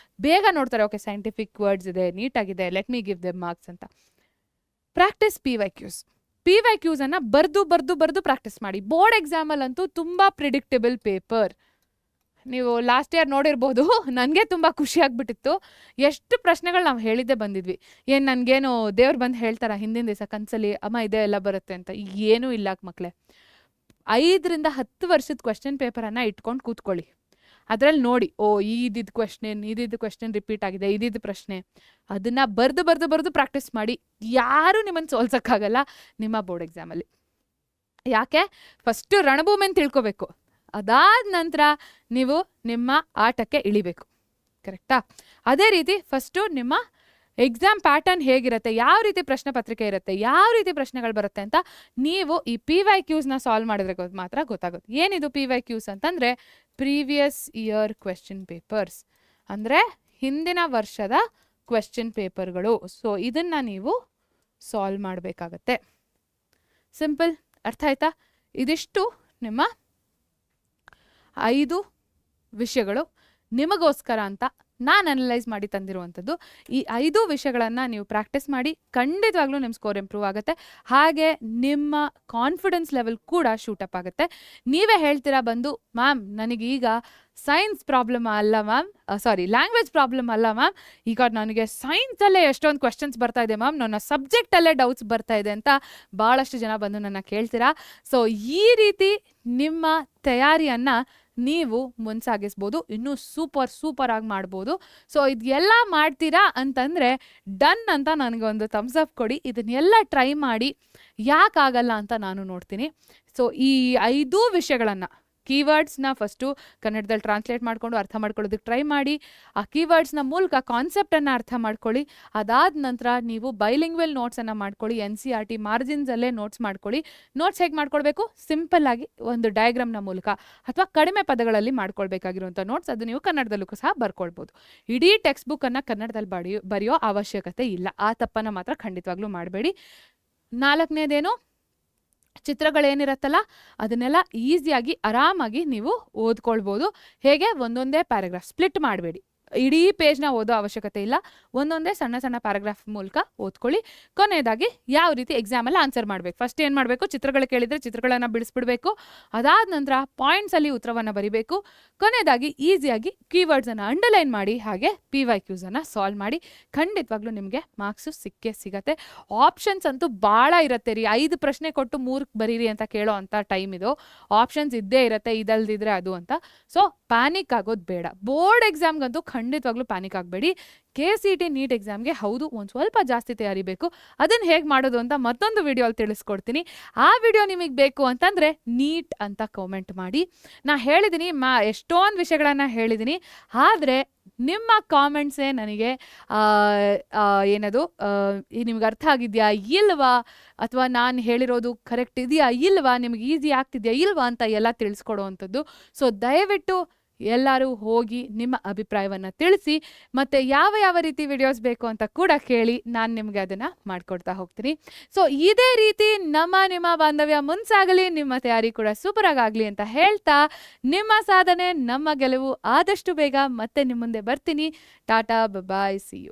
ಬೇಗ ನೋಡ್ತಾರೆ, ಓಕೆ ಸೈಂಟಿಫಿಕ್ ವರ್ಡ್ಸ್ ಇದೆ, ನೀಟಾಗಿದೆ, let me give them marks ಅಂತ. ಪ್ರಾಕ್ಟೀಸ್ PYQs ಅನ್ನು ಬರೆದು ಪ್ರಾಕ್ಟೀಸ್ ಮಾಡಿ. ಬೋರ್ಡ್ ಎಕ್ಸಾಮಲ್ಲಂತೂ ತುಂಬ ಪ್ರಿಡಿಕ್ಟಬಲ್ ಪೇಪರ್. ನೀವು ಲಾಸ್ಟ್ ಇಯರ್ ನೋಡಿರ್ಬೋದು, ನನಗೆ ತುಂಬ ಖುಷಿ ಆಗ್ಬಿಟ್ಟಿತ್ತು. ಎಷ್ಟು ಪ್ರಶ್ನೆಗಳು ನಾವು ಹೇಳಿದ್ದೇ ಬಂದಿದ್ವಿ. ಏನು ನನಗೇನು ದೇವ್ರು ಬಂದು ಹೇಳ್ತಾರ ಹಿಂದಿನ ದಿವಸ ಕನ್ಸಲ್ಲಿ, ಅಮ್ಮ ಇದೇ ಎಲ್ಲ ಬರುತ್ತೆ ಅಂತ? ಏನೂ ಇಲ್ಲ ಮಕ್ಕಳೇ. 5 ರಿಂದ 10 ವರ್ಷದ ಕ್ವೆಶ್ಚನ್ ಪೇಪರನ್ನು ಇಟ್ಕೊಂಡು ಕೂತ್ಕೊಳ್ಳಿ. ಅದರಲ್ಲಿ ನೋಡಿ, ಓ ಇದಿದ್ದು ಕ್ವೆಶ್ಚನ್ ರಿಪೀಟ್ ಆಗಿದೆ, ಇದಿದ್ದು ಪ್ರಶ್ನೆ, ಅದನ್ನು ಬರೆದು ಪ್ರಾಕ್ಟೀಸ್ ಮಾಡಿ. ಯಾರೂ ನಿಮ್ಮನ್ನು ಸೋಲ್ಸೋಕ್ಕಾಗಲ್ಲ ನಿಮ್ಮ ಬೋರ್ಡ್ ಎಕ್ಸಾಮಲ್ಲಿ. ಯಾಕೆ? ಫಸ್ಟು ರಣಭೂಮಿನ ತಿಳ್ಕೊಬೇಕು, ಅದಾದ ನಂತರ ನೀವು ನಿಮ್ಮ ಆಟಕ್ಕೆ ಇಳಿಬೇಕು. ಕರೆಕ್ಟಾ? ಅದೇ ರೀತಿ ಫಸ್ಟು ನಿಮ್ಮ ಎಕ್ಸಾಮ್ ಪ್ಯಾಟರ್ನ್ ಹೇಗಿರುತ್ತೆ, ಯಾವ ರೀತಿ ಪ್ರಶ್ನೆ ಪತ್ರಿಕೆ ಇರುತ್ತೆ, ಯಾವ ರೀತಿ ಪ್ರಶ್ನೆಗಳು ಬರುತ್ತೆ ಅಂತ ನೀವು ಈ PYQsನ ಸಾಲ್ವ್ ಮಾಡಿದ್ರೆ ಮಾತ್ರ ಗೊತ್ತಾಗುತ್ತೆ. ಏನಿದು PYQs ಅಂತಂದರೆ ಪ್ರೀವಿಯಸ್ ಇಯರ್ ಕ್ವೆಶ್ಚನ್ ಪೇಪರ್ಸ್, ಅಂದರೆ ಹಿಂದಿನ ವರ್ಷದ ಕ್ವೆಶ್ಚನ್ ಪೇಪರ್ಗಳು. ಸೊ ಇದನ್ನು ನೀವು ಸಾಲ್ವ್ ಮಾಡಬೇಕಾಗತ್ತೆ. ಸಿಂಪಲ್, ಅರ್ಥ ಆಯ್ತಾ? ಇದಿಷ್ಟು ನಿಮ್ಮ 5 ವಿಷಯಗಳು ನಿಮಗೋಸ್ಕರ ಅಂತ ನಾನು ಅನಲೈಸ್ ಮಾಡಿ ತಂದಿರುವಂಥದ್ದು. ಈ 5 ವಿಷಯಗಳನ್ನು ನೀವು ಪ್ರಾಕ್ಟೀಸ್ ಮಾಡಿ, ಖಂಡಿತವಾಗ್ಲೂ ನಿಮ್ಮ ಸ್ಕೋರ್ ಇಂಪ್ರೂವ್ ಆಗುತ್ತೆ. ಹಾಗೆ ನಿಮ್ಮ ಕಾನ್ಫಿಡೆನ್ಸ್ ಲೆವೆಲ್ ಕೂಡ ಶೂಟಪ್ ಆಗುತ್ತೆ. ನೀವೇ ಹೇಳ್ತೀರಾ ಬಂದು, ಮ್ಯಾಮ್ ನನಗೀಗ ಸೈನ್ಸ್ ಪ್ರಾಬ್ಲಮ್ ಅಲ್ಲ ಮ್ಯಾಮ್, ಲ್ಯಾಂಗ್ವೇಜ್ ಪ್ರಾಬ್ಲಮ್ ಅಲ್ಲ ಮ್ಯಾಮ್, ಈಗ ನನಗೆ ಸೈನ್ಸಲ್ಲೇ ಎಷ್ಟೊಂದು ಕ್ವೆಶ್ಚನ್ಸ್ ಬರ್ತಾ ಇದೆ ಮ್ಯಾಮ್, ನನ್ನ ಸಬ್ಜೆಕ್ಟಲ್ಲೇ ಡೌಟ್ಸ್ ಬರ್ತಾ ಇದೆ ಅಂತ ಭಾಳಷ್ಟು ಜನ ಬಂದು ನನ್ನ ಕೇಳ್ತೀರಾ. ಸೊ ಈ ರೀತಿ ನಿಮ್ಮ ತಯಾರಿಯನ್ನು ನೀವು ಮುಂಸಾಗಿಸ್ಬೋದು, ಇನ್ನೂ ಸೂಪರ್ ಆಗಿ ಮಾಡ್ಬೋದು. ಸೊ ಇದೆಲ್ಲ ಮಾಡ್ತೀರಾ ಅಂತಂದರೆ ಡನ್ ಅಂತ ನನಗೊಂದು ಥಮ್ಸ್ ಅಪ್ ಕೊಡಿ. ಇದನ್ನೆಲ್ಲ ಟ್ರೈ ಮಾಡಿ, ಯಾಕಾಗಲ್ಲ ಅಂತ ನಾನು ನೋಡ್ತೀನಿ. ಸೊ ಈ 5 ವಿಷಯಗಳನ್ನು, ಕೀವರ್ಡ್ಸ್ನ ಫಸ್ಟು ಕನ್ನಡದಲ್ಲಿ ಟ್ರಾನ್ಸ್ಲೇಟ್ ಮಾಡಿಕೊಂಡು ಅರ್ಥ ಮಾಡ್ಕೊಳ್ಳೋದಕ್ಕೆ ಟ್ರೈ ಮಾಡಿ. ಆ ಕೀವರ್ಡ್ಸ್ನ ಮೂಲಕ ಕಾನ್ಸೆಪ್ಟನ್ನು ಅರ್ಥ ಮಾಡ್ಕೊಳ್ಳಿ. ಅದಾದ ನಂತರ ನೀವು ಬೈಲಿಂಗ್ವೆಲ್ ನೋಟ್ಸನ್ನು ಮಾಡ್ಕೊಳ್ಳಿ. NCERT ಮಾರ್ಜಿನ್ಸಲ್ಲೇ ನೋಟ್ಸ್ ಮಾಡ್ಕೊಳ್ಳಿ. ನೋಟ್ಸ್ ಹೇಗೆ ಮಾಡ್ಕೊಳ್ಬೇಕು? ಸಿಂಪಲ್ಲಾಗಿ ಒಂದು ಡಯಾಗ್ರಾಮ್ನ ಮೂಲಕ ಅಥವಾ ಕಡಿಮೆ ಪದಗಳಲ್ಲಿ ಮಾಡ್ಕೊಳ್ಬೇಕಾಗಿರುವಂಥ ನೋಟ್ಸ್, ಅದು ನೀವು ಕನ್ನಡದಲ್ಲೂ ಸಹ ಬರ್ಕೊಳ್ಬೋದು. ಇಡೀ ಟೆಕ್ಸ್ಟ್ ಬುಕ್ಕನ್ನು ಕನ್ನಡದಲ್ಲಿ ಬರೆಯೋ ಅವಶ್ಯಕತೆ ಇಲ್ಲ. ಆ ತಪ್ಪನ್ನು ಮಾತ್ರ ಖಂಡಿತವಾಗ್ಲೂ ಮಾಡಬೇಡಿ. 4ನೇದೇನು, ಚಿತ್ರಗಳೇನಿರತ್ತಲ್ಲ ಅದನ್ನೆಲ್ಲ ಈಸಿಯಾಗಿ ಆರಾಮಾಗಿ ನೀವು ಓದ್ಕೊಳ್ಬೋದು. ಹೇಗೆ? ಒಂದೊಂದೇ ಪ್ಯಾರಾಗ್ರಾಫ್ ಸ್ಪ್ಲಿಟ್ ಮಾಡಬೇಡಿ. ಇಡೀ ಪೇಜ್ನ ಓದೋ ಅವಶ್ಯಕತೆ ಇಲ್ಲ. ಒಂದೊಂದೇ ಸಣ್ಣ ಪ್ಯಾರಾಗ್ರಾಫ್ ಮೂಲಕ ಓದ್ಕೊಳ್ಳಿ. ಕೊನೆಯದಾಗಿ ಯಾವ ರೀತಿ ಎಕ್ಸಾಮಲ್ಲಿ ಆನ್ಸರ್ ಮಾಡಬೇಕು. ಫಸ್ಟ್ ಏನು ಮಾಡಬೇಕು? ಚಿತ್ರಗಳು ಕೇಳಿದರೆ ಚಿತ್ರಗಳನ್ನು ಬಿಡಿಸ್ಬಿಡ್ಬೇಕು. ಅದಾದ ನಂತರ ಪಾಯಿಂಟ್ಸಲ್ಲಿ ಉತ್ತರವನ್ನು ಬರಿಬೇಕು. ಕೊನೆಯದಾಗಿ ಈಸಿಯಾಗಿ ಕೀವರ್ಡ್ಸನ್ನು ಅಂಡರ್ಲೈನ್ ಮಾಡಿ, ಹಾಗೆ PYQsನ್ನು ಸಾಲ್ವ್ ಮಾಡಿ. ಖಂಡಿತವಾಗ್ಲೂ ನಿಮಗೆ ಮಾರ್ಕ್ಸು ಸಿಗತ್ತೆ. ಆಪ್ಷನ್ಸ್ ಅಂತೂ ಭಾಳ ಇರುತ್ತೆ ರೀ. 5 ಪ್ರಶ್ನೆ ಕೊಟ್ಟು 3 ಬರೀರಿ ಅಂತ ಕೇಳೋ ಅಂಥ ಟೈಮ್ ಇದು. ಆಪ್ಷನ್ಸ್ ಇದ್ದೇ ಇರುತ್ತೆ, ಇದಲ್ದಿದ್ರೆ ಅದು ಅಂತ. ಸೊ ಪ್ಯಾನಿಕ್ ಆಗೋದು ಬೇಡ. ಬೋರ್ಡ್ ಎಕ್ಸಾಮ್ಗಂತೂ ಖಂಡಿತವಾಗ್ಲೂ ಪ್ಯಾನಿಕ್ ಆಗಬೇಡಿ. KCET ನೀಟ್ ಎಕ್ಸಾಮ್ಗೆ ಹೌದು ಒಂದು ಸ್ವಲ್ಪ ಜಾಸ್ತಿ ತಯಾರಿ ಬೇಕು. ಅದನ್ನು ಹೇಗೆ ಮಾಡೋದು ಅಂತ ಮತ್ತೊಂದು ವಿಡಿಯೋಲ್ಲಿ ತಿಳಿಸ್ಕೊಡ್ತೀನಿ. ಆ ವಿಡಿಯೋ ನಿಮಗೆ ಬೇಕು ಅಂತಂದರೆ ನೀಟ್ ಅಂತ ಕಾಮೆಂಟ್ ಮಾಡಿ. ನಾ ಹೇಳಿದ್ದೀನಿ, ಎಷ್ಟೊಂದು ವಿಷಯಗಳನ್ನು ಹೇಳಿದ್ದೀನಿ, ಆದರೆ ನಿಮ್ಮ ಕಾಮೆಂಟ್ಸೇ ನನಗೆ ನಿಮ್ಗೆ ಅರ್ಥ ಆಗಿದೆಯಾ ಇಲ್ವಾ, ಅಥವಾ ನಾನು ಹೇಳಿರೋದು ಕರೆಕ್ಟ್ ಇದೆಯಾ ಇಲ್ವಾ, ನಿಮ್ಗೆ ಈಸಿ ಆಗ್ತಿದೆಯಾ ಇಲ್ವಾ ಅಂತ ಎಲ್ಲ ತಿಳಿಸ್ಕೊಡೋವಂಥದ್ದು. ಸೊ ದಯವಿಟ್ಟು ಎಲ್ಲರೂ ಹೋಗಿ ನಿಮ್ಮ ಅಭಿಪ್ರಾಯವನ್ನು ತಿಳಿಸಿ, ಮತ್ತು ಯಾವ ರೀತಿ ವಿಡಿಯೋಸ್ ಬೇಕು ಅಂತ ಕೂಡ ಕೇಳಿ, ನಾನು ನಿಮಗೆ ಅದನ್ನು ಮಾಡಿಕೊಡ್ತಾ ಹೋಗ್ತೀನಿ. ಸೊ ಇದೇ ರೀತಿ ನಿಮ್ಮ ಬಾಂಧವ್ಯ ಮುನ್ಸಾಗಲಿ, ನಿಮ್ಮ ತಯಾರಿ ಕೂಡ ಸೂಪರಾಗಿ ಆಗಲಿ ಅಂತ ಹೇಳ್ತಾ, ನಿಮ್ಮ ಸಾಧನೆ ನಮ್ಮ ಗೆಲುವು ಆದಷ್ಟು ಬೇಗ ಮತ್ತೆ ನಿಮ್ಮ ಮುಂದೆ ಬರ್ತೀನಿ. ಟಾಟಾ, ಬಾಯ್, ಸಿ ಯು.